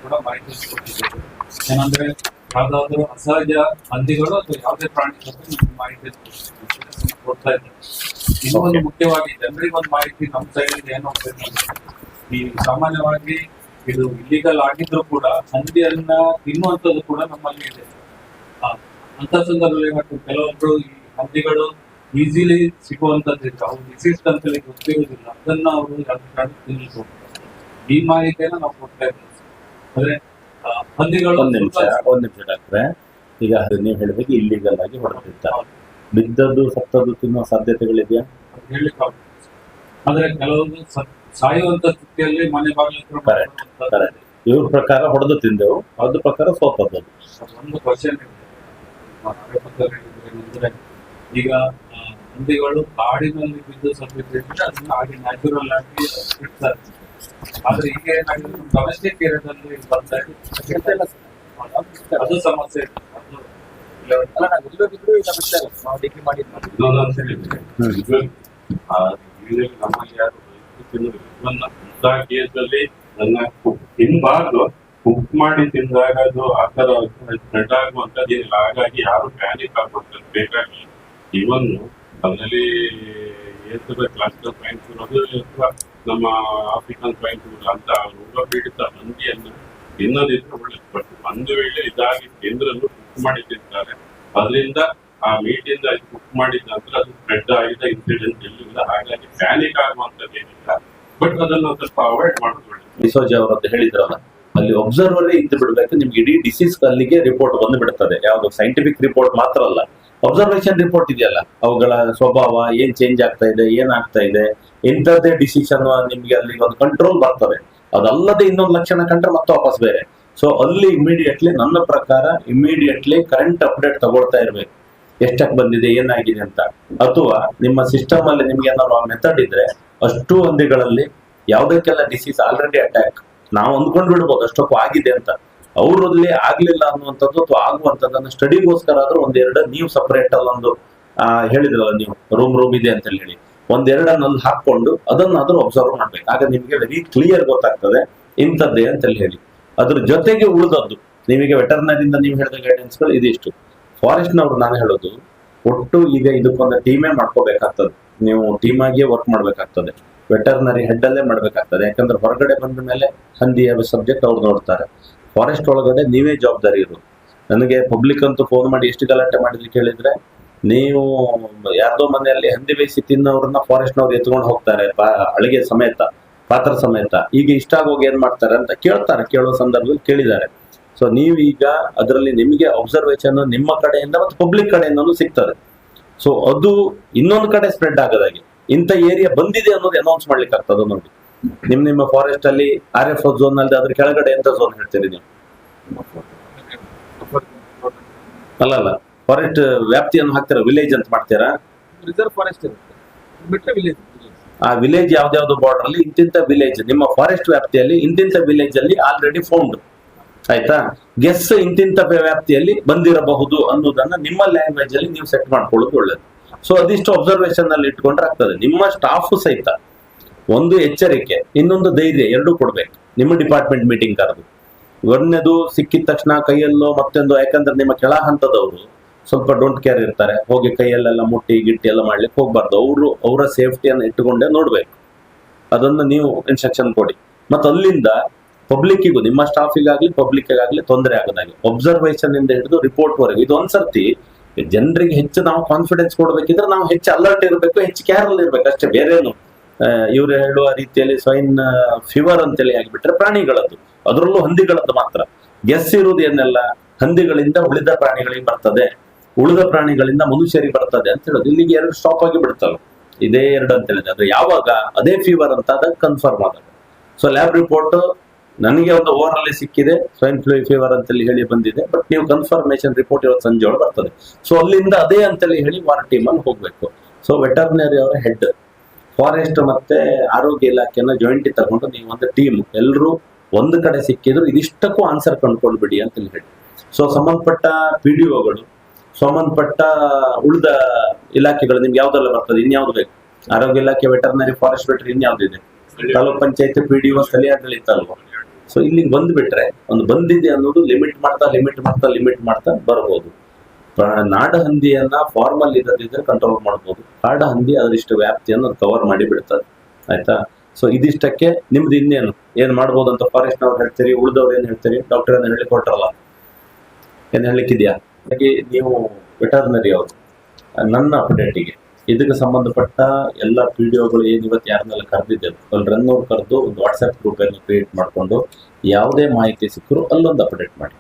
ಕೂಡ ಮಾಹಿತಿ ಕೊಟ್ಟಿದ್ದೇವೆ. ಏನಂದ್ರೆ ಯಾವ್ದಾದ್ರು ಅಸಹಜ ಹಂದಿಗಳು ಅಥವಾ ಯಾವುದೇ ಪ್ರಾಣಿ ಮಾಹಿತಿ ಕೊಡ್ತಾ ಇದ್ದೇವೆ. ಇನ್ನೊಂದು ಮುಖ್ಯವಾಗಿ ಜನರಿಗೆ ಒಂದು ಮಾಹಿತಿ ನಮ್ಮ ಸೈಡ್ ಏನು ಈ ಸಾಮಾನ್ಯವಾಗಿ ಇದು ಇಲ್ಲಿಗಲ್ ಆಗಿದ್ರು ಕೂಡ ಹಂದಿಯನ್ನ ತಿನ್ನುವಂಥದ್ದು ಕೂಡ ನಮ್ಮಲ್ಲಿ ಇದೆ. ಅಂತ ಸಂದರ್ಭದಲ್ಲಿ ಕೆಲವೊಬ್ರು ಈ ಹಂದಿಗಳು ಈಸಿಲಿ ಸಿಗುವಂತದ್ದು ಅವ್ರು ಡಿಸೀಸ್ ಅಂತ ಗೊತ್ತಿರುವುದಿಲ್ಲ, ಅದನ್ನ ಅವರು ತಿನ್ನಿಸ್ತಾರೆ. ಈ ಮಾಹಿತಿಯನ್ನ ನಾವು ಕೊಡ್ತಾ ಇದ್ದೇವೆ. ಅಂದ್ರೆ ಹಂದಿಗಳು ಒಂದ್ ನಿಮಿಷ ಡಾಕ್ಟ್ರೆ. ಈಗ ನೀವು ಹೇಳ್ಬೇಕು ಇಲ್ಲಿಗಲ್ ಆಗಿ ಹೊಡೆದಿರ್ತಾರೆ, ಬಿದ್ದದ್ದು ಸತ್ತದ್ದು ತಿನ್ನೋ ಸಾಧ್ಯತೆಗಳಿದೆಯಾ? ಹೇಳಲಿಕ್ಕೆ ಆದ್ರೆ ಕೆಲವೊಂದು ಸಾಯುವಂತ ಸ್ಥಿತಿಯಲ್ಲಿ ಮನೆ ಬಾಗಿಲು Correct. ಇವ್ರ ಪ್ರಕಾರ ಹೊಡೆದು ತಿಂದೆವು, ಅದ್ರ ಪ್ರಕಾರ ಸೋತದ್ದು. ಒಂದು ಕ್ವಶನ್ ಏನಂದ್ರೆ ಈಗ ಹಂದಿಗಳು ಕಾಡಿನಲ್ಲಿ ಬಿದ್ದು ಸತ್ತಿದ್ರೆ ಅದನ್ನ ಹಾಗೆ ನ್ಯಾಚುರಲ್ ಆಗಿ ಬಿಡ್ತಾರೆ. ಆದ್ರೆ ಈಗ ಏನಾಗಿದೆ ಡೊಮೆಸ್ಟಿಕ್ ಏರಿಯಾದಲ್ಲಿ ಬಂದಾಗ ಅದು ಸಮಸ್ಯೆ ಇದೆ. ಅಲ್ಲ ನಾವು ಎಲ್ಲೋಗಿದ್ರು ಈ ಸಮಸ್ಯೆ ಇಲ್ಲ. ನಾವು ಡಿಗ್ರಿ ಮಾಡಿದ್ವಿ. ಇನ್ನೊಂದು ಅಂತ ಹೇಳಿದ್ರೆ ನಮ್ಮಲ್ಲಿ ಯಾರು ಇಂಥ ಕೇಸಲ್ಲಿ ನನ್ನ ತಿನ್ಬಾರ್ದು, ಕುಕ್ ಮಾಡಿ ತಿಂದಾಗ ಅದು ಆ ತರ ಸ್ಪ್ರೆಡ್ ಆಗುವಂತದ್ದು ಏನಿಲ್ಲ. ಹಾಗಾಗಿ ಯಾರು ಪ್ಯಾನಿಕ್ ಆಗುವಂತದ್ದು ಬೇಕಾಗಿಲ್ಲ. ಇವನ್ ಅದರಲ್ಲಿ ಕ್ಲಾಸಿಕಲ್ ಸ್ವೈನ್ ಫ್ಲೂ ಅಥವಾ ನಮ್ಮ ಆಫ್ರಿಕನ್ ಸ್ವೈನ್ ಫ್ಲೂ ಅಂತ ರೋಗ ಪೀಡಿತ ಹಂದಿಯನ್ನು ತಿನ್ನೋದಿದ್ರೆ ಒಳ್ಳೆದು. ಬಟ್ ಒಂದು ವೇಳೆ ಇದಾಗಿ ಕೇಂದ್ರನ್ನು ಕುಕ್ ಮಾಡಿ ತಿಂತಾರೆ, ಅದರಿಂದ ಆ ಮೀಟಿಂದ ಕುಕ್ ಮಾಡಿದ ನಂತರ ಅದು ಸ್ಪ್ರೆಡ್ ಆಗಿದ ಇನ್ಸಿಡೆಂಟ್ ಎಲ್ಲಿಲ್ಲ. ಹಾಗಾಗಿ ಪ್ಯಾನಿಕ್ ಆಗುವಂತದ್ದು ಏನಿಲ್ಲ. ಬಟ್ ಅದನ್ನು ಸ್ವಲ್ಪ ಅವಾಯ್ಡ್ ಮಾಡೋದು ಒಳ್ಳೆದು. ಡಿಸೋಜಾ ಅವರದ್ದು ಹೇಳಿದ್ರಲ್ಲ, ಅಲ್ಲಿ ಒಬ್ಸರ್ವರೇ ಇದ್ದು ಬಿಡ್ಬೇಕು. ನಿಮ್ಗೆ ಇಡೀ ಡಿಸೀಸ್ ಅಲ್ಲಿಗೆ ರಿಪೋರ್ಟ್ ಬಂದು ಬಿಡುತ್ತದೆ. ಯಾವ್ದು ಸೈಂಟಿಫಿಕ್ ರಿಪೋರ್ಟ್ ಮಾತ್ರ ಅಲ್ಲ, ಅಬ್ಸರ್ವೇಷನ್ ರಿಪೋರ್ಟ್ ಇದೆಯಲ್ಲ, ಅವುಗಳ ಸ್ವಭಾವ ಏನ್ ಚೇಂಜ್ ಆಗ್ತಾ ಇದೆ, ಏನಾಗ್ತಾ ಇದೆ, ಇಂಥದ್ದೇ ಡಿಸಿಷನ್ ನಿಮ್ಗೆ ಅಲ್ಲಿ ಒಂದು ಕಂಟ್ರೋಲ್ ಬರ್ತದೆ. ಅದಲ್ಲದೆ ಇನ್ನೊಂದು ಲಕ್ಷಣ ಕಂಡ್ರೆ ಮತ್ತೆ ವಾಪಸ್ ಬೇರೆ. ಸೊ ಅಲ್ಲಿ ಇಮಿಡಿಯೇಟ್ಲಿ ನನ್ನ ಪ್ರಕಾರ ಕರೆಂಟ್ ಅಪ್ಡೇಟ್ ತಗೊಳ್ತಾ ಇರ್ಬೇಕು, ಎಷ್ಟಕ್ಕೆ ಬಂದಿದೆ, ಏನಾಗಿದೆ ಅಂತ. ಅಥವಾ ನಿಮ್ಮ ಸಿಸ್ಟಮ್ ಅಲ್ಲಿ ನಿಮ್ಗೆ ಏನಾದ್ರು ಆ ಮೆಥಡ್ ಇದ್ರೆ ಅಷ್ಟು ಹಂದಿಗಳಲ್ಲಿ ಯಾವ್ದಕ್ಕೆಲ್ಲ ಡಿಸೀಸ್ ಆಲ್ರೆಡಿ ಅಟ್ಯಾಕ್ ನಾವು ಅಂದ್ಕೊಂಡು ಬಿಡ್ಬೋದು ಅಷ್ಟಕ್ಕೂ ಆಗಿದೆ ಅಂತ, ಅವರಲ್ಲಿ ಆಗ್ಲಿಲ್ಲ ಅನ್ನುವಂಥದ್ದು ಅಥವಾ ಆಗುವಂಥದ್ದನ್ನ ಸ್ಟಡಿಗೋಸ್ಕರ ಆದ್ರೂ ಒಂದೆರಡು ನೀವು ಸಪರೇಟ್ ಅಲ್ಲೊಂದು ಹೇಳಿದ್ರಲ್ಲ ನೀವು ರೂಮ್ ಇದೆ ಅಂತ ಹೇಳಿ ಒಂದೆರಡನ್ನ ಹಾಕೊಂಡು ಅದನ್ನಾದ್ರೂ ಅಬ್ಸರ್ವ್ ಮಾಡ್ಬೇಕು. ಆಗ ನಿಮ್ಗೆ ವೆರಿ ಕ್ಲಿಯರ್ ಗೊತ್ತಾಗ್ತದೆ ಇಂಥದ್ದೇ ಅಂತ ಹೇಳಿ. ಅದ್ರ ಜೊತೆಗೆ ಉಳಿದದ್ದು ನಿಮಗೆ ವೆಟರ್ನರಿಯಿಂದ ನೀವು ಹೇಳಿದ ಗೈಡೆನ್ಸ್ಗಳು ಇದಿಷ್ಟು. ಫಾರೆಸ್ಟ್ನವ್ರು ನಾನು ಹೇಳೋದು ಒಟ್ಟು ಈಗ ಇದಕ್ಕೊಂದು ಟೀಮೇ ಮಾಡ್ಕೋಬೇಕಾಗ್ತದೆ. ನೀವು ಟೀಮ್ ಆಗಿಯೇ ವರ್ಕ್ ಮಾಡ್ಬೇಕಾಗ್ತದೆ, ವೆಟರ್ನರಿ ಹೆಡ್ ಅಲ್ಲೇ ಮಾಡ್ಬೇಕಾಗ್ತದೆ. ಯಾಕಂದ್ರೆ ಹೊರಗಡೆ ಬಂದ ಮೇಲೆ ಹಂದಿಯ ಸಬ್ಜೆಕ್ಟ್ ಅವ್ರು ನೋಡ್ತಾರೆ, ಫಾರೆಸ್ಟ್ ಒಳಗಡೆ ನೀವೇ ಜವಾಬ್ದಾರಿ ಇರೋದು. ನನಗೆ ಪಬ್ಲಿಕ್ ಅಂತೂ ಫೋನ್ ಮಾಡಿ ಎಷ್ಟು ಗಲಾಟೆ ಮಾಡಿದ್ರಿ ಕೇಳಿದ್ರೆ, ನೀವು ಯಾರ್ದೋ ಮನೆಯಲ್ಲಿ ಹಂದಿ ಬೇಯಿಸಿ ತಿನ್ನೋರನ್ನ ಫಾರೆಸ್ಟ್ನವ್ರು ಎತ್ಕೊಂಡು ಹೋಗ್ತಾರೆ ಅಳಿಗೆ ಸಮೇತ, ಪಾತ್ರ ಸಮೇತ. ಈಗ ಇಷ್ಟ ಆಗೋಗಿ ಏನ್ ಮಾಡ್ತಾರೆ ಅಂತ ಕೇಳ್ತಾರೆ, ಕೇಳೋ ಸಂದರ್ಭದಲ್ಲಿ ಕೇಳಿದ್ದಾರೆ. ಸೊ ನೀವು ಈಗ ಅದರಲ್ಲಿ ನಿಮಗೆ ಅಬ್ಸರ್ವೇಷನ್ ನಿಮ್ಮ ಕಡೆಯಿಂದ ಮತ್ತು ಪಬ್ಲಿಕ್ ಕಡೆಯಿಂದನೂ ಸಿಗ್ತದೆ. ಸೊ ಅದು ಇನ್ನೊಂದು ಕಡೆ ಸ್ಪ್ರೆಡ್ ಆಗೋದಾಗಿ ಇಂಥ ಏರಿಯಾ ಬಂದಿದೆ ಅನ್ನೋದು ಅನೌನ್ಸ್ ಮಾಡ್ಲಿಕ್ಕೆ ಆಗ್ತದೆ ನೋಡಿ. ನಿಮ್ಮ ಫಾರೆಸ್ಟ್ ಅಲ್ಲಿ RF ಝೋನ್ ಅಲ್ಲಿ ಅದ್ರ ಕೆಳಗಡೆ ಎಂತ ಝೋನ್ ಹೇಳ್ತೀರಿ ನೀವು? ಅಲ್ಲ ಫಾರೆಸ್ಟ್ ವ್ಯಾಪ್ತಿಯನ್ನು ಹಾಕ್ತೀರಾ, ವಿಲೇಜ್ ಅಂತ ಮಾಡ್ತೀರಾ? ರಿಸರ್ವ್ ಫಾರೆಸ್ಟ್ ಇರುತ್ತೆ, ಬಿಟ್ಟರೆ ವಿಲೇಜ್. ಆ ವಿಲೇಜ್ ಯಾವ್ದಾವ್ದು ಬಾರ್ಡರ್ ಅಲ್ಲಿ ಇಂತಿಂತ ವಿಲೇಜ್ ನಿಮ್ಮ ಫಾರೆಸ್ಟ್ ವ್ಯಾಪ್ತಿಯಲ್ಲಿ ಇಂತಿಂತ ವಿಲೇಜ್ ಅಲ್ಲಿ ಆಲ್ರೆಡಿ ಫೌಂಡ್ ಆಯ್ತಾ, ಗೆಸ್ ಇಂತಿಂತ ವ್ಯಾಪ್ತಿಯಲ್ಲಿ ಬಂದಿರಬಹುದು ಅನ್ನೋದನ್ನ ನಿಮ್ಮ ಲ್ಯಾಂಗ್ವೇಜ್ ಅಲ್ಲಿ ನೀವು ಸೆಟ್ ಮಾಡ್ಕೊಳ್ಳೋದು ಒಳ್ಳೇದು. ಸೊ ಅದಿಷ್ಟು ಅಬ್ಸರ್ವೇಷನ್ ಅಲ್ಲಿ ಇಟ್ಕೊಂಡ್ರೆ ಆಗ್ತದೆ. ನಿಮ್ಮ ಸ್ಟಾಫ್ ಸಹಿತ ಒಂದು ಎಚ್ಚರಿಕೆ, ಇನ್ನೊಂದು ಧೈರ್ಯ ಎರಡೂ ಕೊಡ್ಬೇಕು. ನಿಮ್ಮ ಡಿಪಾರ್ಟ್ಮೆಂಟ್ ಮೀಟಿಂಗ್ ಕರೆದು ಒಂದನೇದು ಸಿಕ್ಕಿದ ತಕ್ಷಣ ಕೈಯಲ್ಲೋ ಮತ್ತೊಂದು, ಯಾಕಂದ್ರೆ ನಿಮ್ಮ ಕೆಳ ಹಂತದವರು ಸ್ವಲ್ಪ ಡೋಂಟ್ ಕೇರ್ ಇರ್ತಾರೆ, ಹೋಗಿ ಕೈಯಲ್ಲೆಲ್ಲ ಮುಟ್ಟಿ ಗಿಟ್ಟಿ ಎಲ್ಲ ಮಾಡ್ಲಿಕ್ಕೆ ಹೋಗ್ಬಾರ್ದು. ಅವರ ಸೇಫ್ಟಿಯನ್ನು ಇಟ್ಟುಕೊಂಡೇ ನೋಡ್ಬೇಕು. ಅದನ್ನು ನೀವು ಇನ್ಸ್ಟ್ರಕ್ಷನ್ ಕೊಡಿ. ಮತ್ತು ಅಲ್ಲಿಂದ ಪಬ್ಲಿಕ್ಕಿಗೂ, ನಿಮ್ಮ ಸ್ಟಾಫಿಗಾಗ್ಲಿ ಪಬ್ಲಿಕ್ಗಾಗ್ಲಿ ತೊಂದರೆ ಆಗೋದಾಗಿ ಅಬ್ಸರ್ವೇಷನ್ ಇಂದ ಹಿಡಿದು ರಿಪೋರ್ಟ್ ವರೆಗೂ ಇದು ಒಂದ್ಸರ್ತಿ ಜನರಿಗೆ ಹೆಚ್ಚು ನಾವು ಕಾನ್ಫಿಡೆನ್ಸ್ ಕೊಡ್ಬೇಕಿದ್ರೆ ನಾವು ಹೆಚ್ಚು ಅಲರ್ಟ್ ಇರಬೇಕು, ಹೆಚ್ಚು ಕೇರ್ ಅಲ್ಲಿ ಇರ್ಬೇಕು ಅಷ್ಟೇ. ಬೇರೇನು ಇವ್ರು ಹೇಳುವ ರೀತಿಯಲ್ಲಿ ಸ್ವೈನ್ ಫೀವರ್ ಅಂತೇಳಿ ಆಗಿಬಿಟ್ರೆ ಪ್ರಾಣಿಗಳದ್ದು, ಅದರಲ್ಲೂ ಹಂದಿಗಳದ್ದು ಮಾತ್ರ. ಗೆಸ್ ಇರುವುದು ಏನೆಲ್ಲ ಹಂದಿಗಳಿಂದ ಉಳಿದ ಪ್ರಾಣಿಗಳಿಗೆ ಬರ್ತದೆ, ಉಳಿದ ಪ್ರಾಣಿಗಳಿಂದ ಮನುಷ್ಯರಿಗೆ ಬರ್ತದೆ ಅಂತ ಹೇಳೋದು. ಇಲ್ಲಿಗೆ ಎರಡು ಸ್ಟಾಪ್ ಆಗಿ ಬಿಡ್ತವೆ, ಇದೇ ಎರಡು ಅಂತ ಹೇಳಿದ್ರೆ ಅದು ಯಾವಾಗ ಅದೇ ಫೀವರ್ ಅಂತ ಅದಕ್ಕೆ ಕನ್ಫರ್ಮ್ ಆದಾಗ. ಸೊ ಲ್ಯಾಬ್ ರಿಪೋರ್ಟ್ ನನಗೆ ಒಂದು ಓವರ್ ಅಲ್ಲಿ ಸಿಕ್ಕಿದೆ, ಸ್ವೈನ್ ಫ್ಲೂ ಫೀವರ್ ಅಂತೇಳಿ ಹೇಳಿ ಬಂದಿದೆ, ಬಟ್ ನೀವು ಕನ್ಫರ್ಮೇಶನ್ ರಿಪೋರ್ಟ್ ಇವತ್ತು ಸಂಜೆ ಒಳಗೆ ಬರ್ತದೆ. ಸೊ ಅಲ್ಲಿಂದ ಅದೇ ಅಂತೇಳಿ ಹೇಳಿ ವಾರ ಟೀಮಲ್ಲಿ ಹೋಗ್ಬೇಕು. ಸೊ ವೆಟರ್ನರಿ ಅವರ ಹೆಡ್, ಫಾರೆಸ್ಟ್ ಮತ್ತೆ ಆರೋಗ್ಯ ಇಲಾಖೆನ ಜಾಯಿಂಟ್ ತಗೊಂಡು ನೀವು ಒಂದು ಟೀಮ್ ಎಲ್ಲರೂ ಒಂದು ಕಡೆ ಸಿಕ್ಕಿದ್ರು ಇದಿಷ್ಟಕ್ಕೂ ಆನ್ಸರ್ ಕಂಡುಕೊಂಡ್ಬಿಡಿ ಅಂತ ಹೇಳಿ. ಸೊ ಸಂಬಂಧಪಟ್ಟ PDOಗಳು, ಸಂಬಂಧಪಟ್ಟ ಉಳಿದ ಇಲಾಖೆಗಳು ನಿಮ್ಗೆ ಯಾವ್ದೆಲ್ಲ ಬರ್ತದೆ, ಇನ್ಯಾವ್ದು ಬೇಕು? ಆರೋಗ್ಯ ಇಲಾಖೆ, ವೆಟರ್ನರಿ, ಫಾರೆಸ್ಟ್ ವೆಟರ್, ಇನ್ಯಾವ್ದಿದೆ? ತಾಲೂಕ್ ಪಂಚಾಯತ್ PDO ಸ್ಥಳೀಯಗಳಿತ್ತಲ್ವ. ಸೊ ಇಲ್ಲಿಗೆ ಬಂದ್ಬಿಟ್ರೆ ಒಂದು ಬಂದಿದೆ ಅನ್ನೋದು ಲಿಮಿಟ್ ಮಾಡ್ತಾ ಬರ್ಬೋದು. ನಾಡ ಹಂದಿಯನ್ನ ಫಾರ್ಮಲ್ ಇರದಿದ್ರೆ ಕಂಟ್ರೋಲ್ ಮಾಡ್ಬೋದು, ಕಾಡ ಹಂದಿ ಅದರಿಷ್ಟು ವ್ಯಾಪ್ತಿಯನ್ನು ಕವರ್ ಮಾಡಿ ಬಿಡ್ತದೆ. ಆಯ್ತಾ? ಸೊ ಇದಿಷ್ಟಕ್ಕೆ ನಿಮ್ದು ಇನ್ನೇನು ಏನ್ ಮಾಡ್ಬೋದು ಅಂತ ಫಾರೆಸ್ಟ್ನವ್ರು ಹೇಳ್ತೀರಿ, ಉಳಿದವ್ರು ಏನ್ ಹೇಳ್ತೀರಿ? ಡಾಕ್ಟರ್ ಏನ್ ಹೇಳಿ ಕೊಟ್ರಲ್ಲ, ಏನ್ ಹೇಳ್ಲಿಕ್ಕಿದ್ಯಾ? ಹಾಗೆ ನೀವು ವೆಟರ್ನರಿ ಅವರು ನನ್ನ ಅಪ್ಡೇಟಿಗೆ ಇದಕ್ಕೆ ಸಂಬಂಧಪಟ್ಟ ಎಲ್ಲ PDOಗಳು ಏನು ಇವತ್ತು ಯಾರನ್ನೆಲ್ಲ ಕರೆದಿದ್ದೇವೆ ಅಲ್ಲರನ್ನೂ ಕರೆದು ಒಂದು ವಾಟ್ಸ್ಆ್ಯಪ್ ಗ್ರೂಪ್ ಅನ್ನು ಕ್ರಿಯೇಟ್ ಮಾಡಿಕೊಂಡು ಯಾವುದೇ ಮಾಹಿತಿ ಸಿಕ್ಕರೂ ಅಲ್ಲೊಂದು ಅಪ್ಡೇಟ್ ಮಾಡಿ.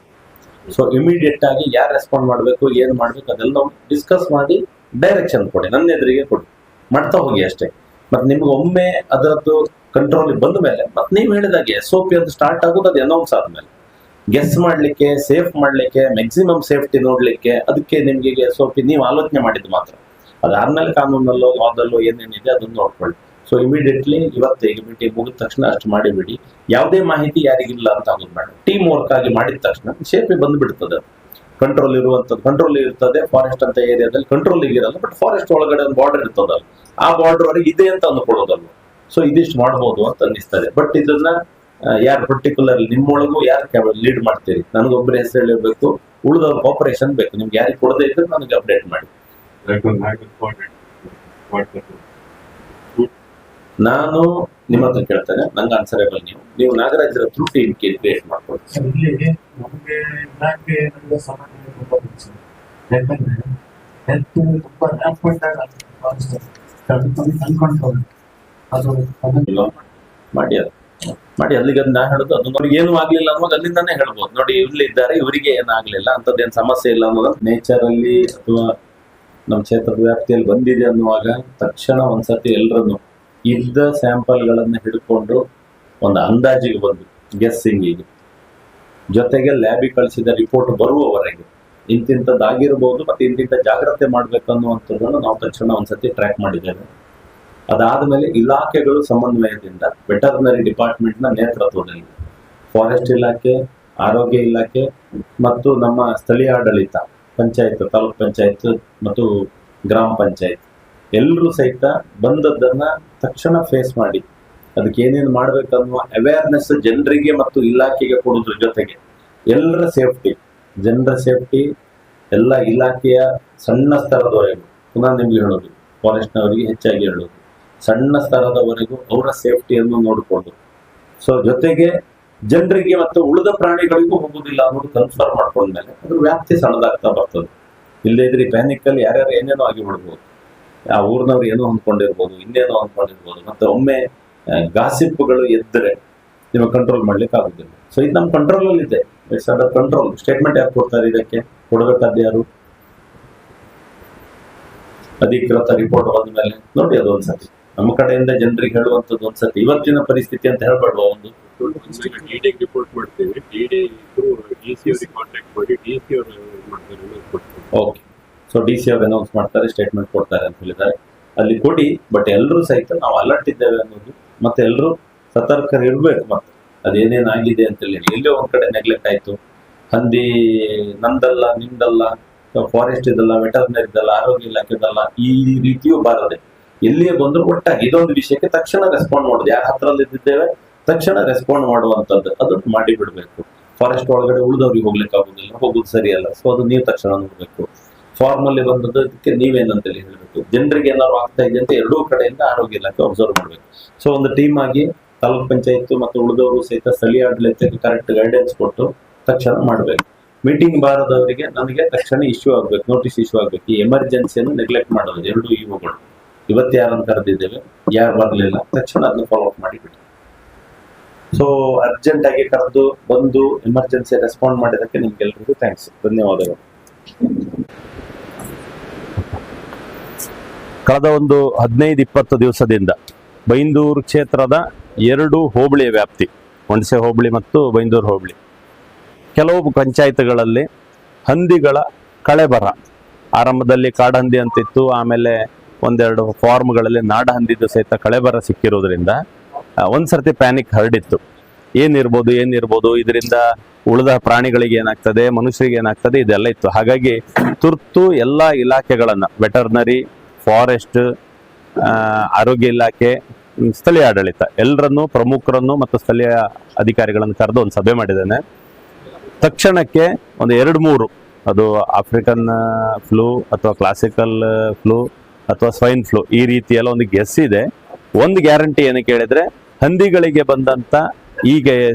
ಸೊ ಇಮಿಡಿಯೇಟ್ ಆಗಿ ಯಾರು ರೆಸ್ಪಾಂಡ್ ಮಾಡಬೇಕು ಏನು ಮಾಡಬೇಕು ಅದೆಲ್ಲ ಡಿಸ್ಕಸ್ ಮಾಡಿ ಡೈರೆಕ್ಷನ್ ಕೊಡಿ, ನನ್ನ ಎದುರಿಗೆ ಕೊಡಿ, ಮಾಡ್ತಾ ಹೋಗಿ ಅಷ್ಟೇ. ಮತ್ತೆ ನಿಮ್ಗೆ ಒಮ್ಮೆ ಅದರದ್ದು ಕಂಟ್ರೋಲಿಗೆ ಬಂದ ಮೇಲೆ ಮತ್ತೆ ನೀವು ಹೇಳಿದಾಗೆ SOP ಅದು ಸ್ಟಾರ್ಟ್ ಆಗೋದು ಅದು ಅನೌನ್ಸ್ ಆದ್ಮೇಲೆ ಗೆಸ್ ಮಾಡ್ಲಿಕ್ಕೆ, ಸೇಫ್ ಮಾಡ್ಲಿಕ್ಕೆ, ಮ್ಯಾಕ್ಸಿಮಮ್ ಸೇಫ್ಟಿ ನೋಡ್ಲಿಕ್ಕೆ ಅದಕ್ಕೆ ನಿಮ್ಗೆ SOP ನೀವು ಆಲೋಚನೆ ಮಾಡಿದ್ದು ಮಾತ್ರ. ಅದಾದ್ಮೇಲೆ ಕಾನೂನಲ್ಲೋ ಲಾದಲ್ಲೋ ಏನೇನಿದೆ ಅದನ್ನು ನೋಡ್ಕೊಳ್ಳಿ. ಸೊ ಇಮಿಡಿಯೇಟ್ಲಿ ಇವತ್ತು ಈಗ ಮೀಟಿಂಗ್ ಮುಗಿದ ತಕ್ಷಣ ಅಷ್ಟು ಮಾಡಿಬಿಡಿ. ಯಾವುದೇ ಮಾಹಿತಿ ಯಾರಿಗಿಲ್ಲ ಅಂತ ಆಗೋದು ಬೇಡ. ಟೀಮ್ ವರ್ಕ್ ಆಗಿ ಮಾಡಿದ ತಕ್ಷಣ ಶೇಪಿ ಬಂದ್ಬಿಡ್ತದೆ. ಕಂಟ್ರೋಲ್ ಇರುವಂತದ್ದು ಕಂಟ್ರೋಲ್ ಇರ್ತದೆ. ಫಾರೆಸ್ಟ್ ಅಂತ ಏರಿಯಾದಲ್ಲಿ ಕಂಟ್ರೋಲ್ ಇರಲ್ಲ, ಬಟ್ ಫಾರೆಸ್ಟ್ ಒಳಗಡೆ ಒಂದು ಬಾರ್ಡರ್ ಇರ್ತದಲ್ಲ, ಆ ಬಾರ್ಡರ್ ವರೆಗೆ ಇದೆ ಅಂತ ಅಂದ್ಕೊಡೋದಲ್ಲ. ಸೊ ಇದಿಷ್ಟು ಮಾಡ್ಬೋದು ಅಂತ ಅನ್ನಿಸ್ತದೆ. ಬಟ್ ಇದನ್ನ ಯಾರು ಪರ್ಟಿಕ್ಯುಲರ್ ನಿಮ್ಮೊಳಗೂ ಯಾರು ಲೀಡ್ ಮಾಡ್ತೀರಿ, ನನಗೊಬ್ಬರ ಹೆಸರು ಹೇಳಿರ್ಬೇಕು, ಉಳಿದವ್ರ ಕೋಪರೇಷನ್ ಬೇಕು. ನಿಮ್ಗೆ ಯಾರಿಗೆ ಕೊಡದೇ ಇದ್ರೆ ನನಗೆ ಅಪ್ಡೇಟ್ ಮಾಡಿ. ನಾನು ನಿಮ್ಮ ಹತ್ರ ಕೇಳ್ತೇನೆ, ನಂಗೆ ಆನ್ಸರೇಬಲ್ ನೀವು ನಾಗರಾಜರ ಥ್ರೂ ಟೀಮ್ ಕ್ರಿಯೇಟ್ ಮಾಡ್ಕೊಳ್ಳಿ. ಇಲ್ಲಿ ನಮಗೆ ಇಲಾಖೆ ನಮಗೆ ಸಮಾಜ ತುಂಬಾ ಮುಖ್ಯ. ಯಾಕಂದ್ರೆ ಹೆಲ್ತ್ ತುಂಬಾ ರ್ಯಾಂಪೆಂಟ್ ಅನ್ಕೊಂಡ್ರು ಅದು ಮಾಡಿ ಅಲ್ಲಿಗೆ ಅದನ್ನ ನಾ ಹೇಳೋದು ಅದು ಅವ್ರಿಗೆ ಏನು ಆಗ್ಲಿಲ್ಲ ಅನ್ನೋದು ಅಲ್ಲಿಂದಾನೇ ಹೇಳ್ಬೋದು. ನೋಡಿ ಇಲ್ಲಿದ್ದಾರೆ, ಇವರಿಗೆ ಏನಾಗ್ಲಿಲ್ಲ, ಅಂತದ್ದೇನು ಸಮಸ್ಯೆ ಇಲ್ಲ ಅನ್ನೋದು ನೇಚರ್ ಅಲ್ಲಿ ಅಥವಾ ನಮ್ಮ ಕ್ಷೇತ್ರದ ವ್ಯಾಪ್ತಿಯಲ್ಲಿ ಬಂದಿದೆ ಅನ್ನುವಾಗ ತಕ್ಷಣ ಒಂದ್ಸತಿ ಎಲ್ಲರನ್ನು ಇದ್ದ ಸ್ಯಾಂಪಲ್ಗಳನ್ನ ಹಿಡ್ಕೊಂಡು ಒಂದು ಅಂದಾಜಿಗೆ ಬಂದು ಗೆಸ್ಸಿಂಗಿಗೆ ಜೊತೆಗೆ ಲ್ಯಾಬಿಗೆ ಕಳಿಸಿದ ರಿಪೋರ್ಟ್ ಬರುವವರೆಗೆ ಇಂತಿಂಥದ್ದಾಗಿರ್ಬೋದು ಮತ್ತೆ ಇಂತಿಂಥ ಜಾಗ್ರತೆ ಮಾಡ್ಬೇಕನ್ನುವಂಥದ್ದನ್ನು ನಾವು ತಕ್ಷಣ ಒಂದ್ಸತಿ ಟ್ರ್ಯಾಕ್ ಮಾಡಿದ್ದೇವೆ. ಅದಾದ್ಮೇಲೆ ಇಲಾಖೆಗಳು ಸಮನ್ವಯದಿಂದ ವೆಟರ್ನರಿ ಡಿಪಾರ್ಟ್ಮೆಂಟ್ನ ನೇತೃತ್ವದಲ್ಲಿ ಫಾರೆಸ್ಟ್ ಇಲಾಖೆ, ಆರೋಗ್ಯ ಇಲಾಖೆ ಮತ್ತು ನಮ್ಮ ಸ್ಥಳೀಯ ಆಡಳಿತ, ಪಂಚಾಯತ್, ತಾಲೂಕ್ ಪಂಚಾಯತ್ ಮತ್ತು ಗ್ರಾಮ ಪಂಚಾಯತ್ ಎಲ್ಲರೂ ಸಹಿತ ಬಂದದ್ದನ್ನ ತಕ್ಷಣ ಫೇಸ್ ಮಾಡಿ ಅದಕ್ಕೆ ಏನೇನು ಮಾಡ್ಬೇಕನ್ನುವ ಅವೇರ್ನೆಸ್ ಜನರಿಗೆ ಮತ್ತು ಇಲಾಖೆಗೆ ಕೊಡೋದ್ರ ಜೊತೆಗೆ ಎಲ್ಲರ ಸೇಫ್ಟಿ, ಜನರ ಸೇಫ್ಟಿ ಎಲ್ಲ ಇಲಾಖೆಯ ಸಣ್ಣ ಸ್ತರದವರೆಗೂ, ಪುನಃ ನಿಮ್ಗೆ ಹೇಳೋದು ಫಾರೆಸ್ಟ್ನವರಿಗೆ ಹೆಚ್ಚಾಗಿ ಹೇಳೋದು, ಸಣ್ಣ ಸ್ತರದವರೆಗೂ ಅವರ ಸೇಫ್ಟಿಯನ್ನು ನೋಡಿಕೊಂಡು ಸೊ ಜೊತೆಗೆ ಜನರಿಗೆ ಮತ್ತು ಉಳಿದ ಪ್ರಾಣಿಗಳಿಗೂ ಹೋಗುದಿಲ್ಲ ಅನ್ನೋದು ಕನ್ಫರ್ಮ್ ಮಾಡ್ಕೊಂಡ್ಮೇಲೆ ಅದ್ರ ವ್ಯಾಪ್ತಿ ಸಣ್ಣದಾಗ್ತಾ ಬರ್ತದೆ. ಇಲ್ಲದೇ ಇದ್ರೆ ಪ್ಯಾನಿಕಲ್ಲಿ ಯಾರ್ಯಾರು ಏನೇನೋ ಆಗಿ ಬಿಡ್ಬೋದು, ಆ ಊರಿನವ್ರು ಏನೋ ಅಂದ್ಕೊಂಡಿರ್ಬೋದು, ಇನ್ನೇನೋ ಅಂದ್ಕೊಂಡಿರ್ಬೋದು. ಮತ್ತೆ ಒಮ್ಮೆ ಗಾಸಿಪ್ಗಳು ಎದ್ದರೆ ನಿಮಗೆ ಕಂಟ್ರೋಲ್ ಮಾಡ್ಲಿಕ್ಕೆ ಆಗುದಿಲ್ಲ. ಸೊ ಇದು ನಮ್ಮ ಕಂಟ್ರೋಲ್ ಅಲ್ಲಿ ಇದೆ. It's under control. ಸ್ಟೇಟ್ಮೆಂಟ್ ಯಾರು ಕೊಡ್ತಾರೆ, ಇದಕ್ಕೆ ಕೊಡಬೇಕಾದ ಯಾರು? ಅಧಿಕೃತ ರಿಪೋರ್ಟ್ ಬಂದ ಮೇಲೆ ನೋಡಿ ಅದು ಒಂದ್ಸತಿ ನಮ್ಮ ಕಡೆಯಿಂದ ಜನರಿಗೆ ಹೇಳುವಂಥದ್ದು ಒಂದ್ಸತಿ ಇವತ್ತಿನ ಪರಿಸ್ಥಿತಿ ಅಂತ ಹೇಳ್ಬೇಡ್ವಾ? ಒಂದು ಡಿಡಿಗೆ ರಿಪೋರ್ಟ್ ಮಾಡ್ತೇವೆ, ಡಿಡಿ DC ಅವರಿಗೆ ಕಾಂಟ್ಯಾಕ್ಟ್ ಮಾಡಿ DC ಅವರು ಮಾಡ್ತಾರೆ. ಓಕೆ, ಸೊ DC ಅವ್ರು ಅನೌನ್ಸ್ ಮಾಡ್ತಾರೆ, ಸ್ಟೇಟ್ಮೆಂಟ್ ಕೊಡ್ತಾರೆ ಅಂತ ಹೇಳಿದ್ದಾರೆ, ಅಲ್ಲಿ ಕೊಡಿ. ಬಟ್ ಎಲ್ಲರೂ ಸಹಿತ ನಾವು ಅಲರ್ಟ್ ಇದ್ದೇವೆ ಅನ್ನೋದು ಮತ್ತೆ ಎಲ್ಲರೂ ಸತರ್ಕರಿರ್ಬೇಕು. ಮತ್ತೆ ಅದೇನೇನಾಗಿದೆ ಅಂತೇಳಿ ಎಲ್ಲೋ ಒಂದ್ ಕಡೆ ನೆಗ್ಲೆಕ್ಟ್ ಆಯ್ತು, ಹಂದಿ ನಂದಲ್ಲ ನಿಮ್ದಲ್ಲ, ಫಾರೆಸ್ಟ್ ಇದಲ್ಲ, ವೆಟರ್ನರಿ ಇದಲ್ಲ, ಆರೋಗ್ಯ ಇಲಾಖೆದಲ್ಲ, ಈ ರೀತಿಯೂ ಬಾರದೆ. ಎಲ್ಲಿಯೇ ಬಂದ್ರು ಒಟ್ಟಾಗಿ ಇದೊಂದು ವಿಷಯಕ್ಕೆ ತಕ್ಷಣ ರೆಸ್ಪಾಂಡ್ ಮಾಡೋದು. ಯಾರ ಹತ್ರಲ್ಲಿ ಇದ್ದಿದ್ದೇವೆ ತಕ್ಷಣ ರೆಸ್ಪಾಂಡ್ ಮಾಡುವಂತದ್ದು ಅದನ್ನು ಮಾಡಿ ಬಿಡ್ಬೇಕು. ಫಾರೆಸ್ಟ್ ಒಳಗಡೆ ಉಳಿದವ್ರಿಗೆ ಹೋಗ್ಲಿಕ್ಕೆ ಆಗುದಿಲ್ಲ, ಹೋಗುದು ಸರಿಯಲ್ಲ. ಸೊ ಅದು ನೀವು ತಕ್ಷಣ ನೋಡ್ಬೇಕು. ಫಾರ್ಮ್ ಅಲ್ಲಿ ಬಂದದ್ದು ಅದಕ್ಕೆ ನೀವೇನಂತೇಳಿ ಹೇಳ್ಬೇಕು. ಜನರಿಗೆ ಏನಾದ್ರು ಆಗ್ತಾ ಇದೆ ಅಂತ ಎರಡೂ ಕಡೆಯಿಂದ ಆರೋಗ್ಯ ಇಲಾಖೆ ಅಬ್ಸರ್ವ್ ಮಾಡ್ಬೇಕು. ಸೊ ಒಂದು ಟೀಮ್ ಆಗಿ ತಾಲೂಕ್ ಪಂಚಾಯತ್ ಮತ್ತು ಉಳಿದವರು ಸಹಿತ ಸ್ಥಳೀಯ ಆಡಳಿತಕ್ಕೆ ಕರೆಕ್ಟ್ ಗೈಡೆನ್ಸ್ ಕೊಟ್ಟು ತಕ್ಷಣ ಮಾಡ್ಬೇಕು. ಮೀಟಿಂಗ್ ಬಾರದವರಿಗೆ ನನಗೆ ತಕ್ಷಣ ಇಶ್ಯೂ ಆಗ್ಬೇಕು, ನೋಟಿಸ್ ಇಶ್ಯೂ ಆಗ್ಬೇಕು. ಈ ಎಮರ್ಜೆನ್ಸಿಯನ್ನು ನೆಗ್ಲೆಕ್ಟ್ ಮಾಡೋದು ಎರಡು ಇವುಗಳು. ಇವತ್ತು ಯಾರನ್ನು ಕರೆದಿದ್ದೇವೆ, ಯಾರು ಬರಲಿಲ್ಲ, ತಕ್ಷಣ ಅದನ್ನ ಫಾಲೋ ಅಪ್ ಮಾಡಿಬಿಟ್ಟು. ಸೊ ಅರ್ಜೆಂಟ್ ಆಗಿ ಕರೆದು ಬಂದು ಎಮರ್ಜೆನ್ಸಿ ರೆಸ್ಪಾಂಡ್ ಮಾಡಿದಕ್ಕೆ ನಿಮ್ಗೆಲ್ರಿಗೂ ಥ್ಯಾಂಕ್ಸ್, ಧನ್ಯವಾದಗಳು. ಕಳೆದ ಒಂದು 15-20 ದಿವಸದಿಂದ ಬೈಂದೂರು ಕ್ಷೇತ್ರದ 2 ಹೋಬಳಿಯ ವ್ಯಾಪ್ತಿ, ಹುಣಸೆ ಹೋಬಳಿ ಮತ್ತು ಬೈಂದೂರು ಹೋಬಳಿ, ಕೆಲವು ಪಂಚಾಯತ್ಗಳಲ್ಲಿ ಹಂದಿಗಳ ಕಳೆಬರ. ಆರಂಭದಲ್ಲಿ ಕಾಡಹಂದಿ ಅಂತಿತ್ತು, ಆಮೇಲೆ ಒಂದೆರಡು ಫಾರ್ಮ್ಗಳಲ್ಲಿ ನಾಡಹಂದಿದು ಸಹಿತ ಕಳೆಬರ ಸಿಕ್ಕಿರೋದ್ರಿಂದ ಒಂದ್ಸರ್ತಿ ಪ್ಯಾನಿಕ್ ಹರಡಿತ್ತು. ಏನಿರ್ಬೋದು ಇದರಿಂದ ಉಳಿದ ಪ್ರಾಣಿಗಳಿಗೆ ಏನಾಗ್ತದೆ, ಮನುಷ್ಯರಿಗೆ ಏನಾಗ್ತದೆ, ಇದೆಲ್ಲ ಇತ್ತು. ಹಾಗಾಗಿ ತುರ್ತು ಎಲ್ಲ ಇಲಾಖೆಗಳನ್ನ, ವೆಟರ್ನರಿ, ಫಾರೆಸ್ಟ್, ಆರೋಗ್ಯ ಇಲಾಖೆ, ಸ್ಥಳೀಯ ಆಡಳಿತ ಎಲ್ಲರನ್ನು, ಪ್ರಮುಖರನ್ನು ಮತ್ತು ಸ್ಥಳೀಯ ಅಧಿಕಾರಿಗಳನ್ನು ಕರೆದು ಒಂದು ಸಭೆ ಮಾಡಿದ್ದೇನೆ. ತಕ್ಷಣಕ್ಕೆ ಒಂದು 2-3 ಅದು ಆಫ್ರಿಕನ್ ಫ್ಲೂ ಅಥವಾ ಕ್ಲಾಸಿಕಲ್ ಫ್ಲೂ ಅಥವಾ ಸ್ವೈನ್ ಫ್ಲೂ ಈ ರೀತಿಯೆಲ್ಲ ಒಂದು ಗೆಸ್ ಇದೆ. ಒಂದು ಗ್ಯಾರಂಟಿ ಏನಕ್ಕೆ ಹೇಳಿದ್ರೆ, ಹಂದಿಗಳಿಗೆ ಬಂದಂತ ಈಗ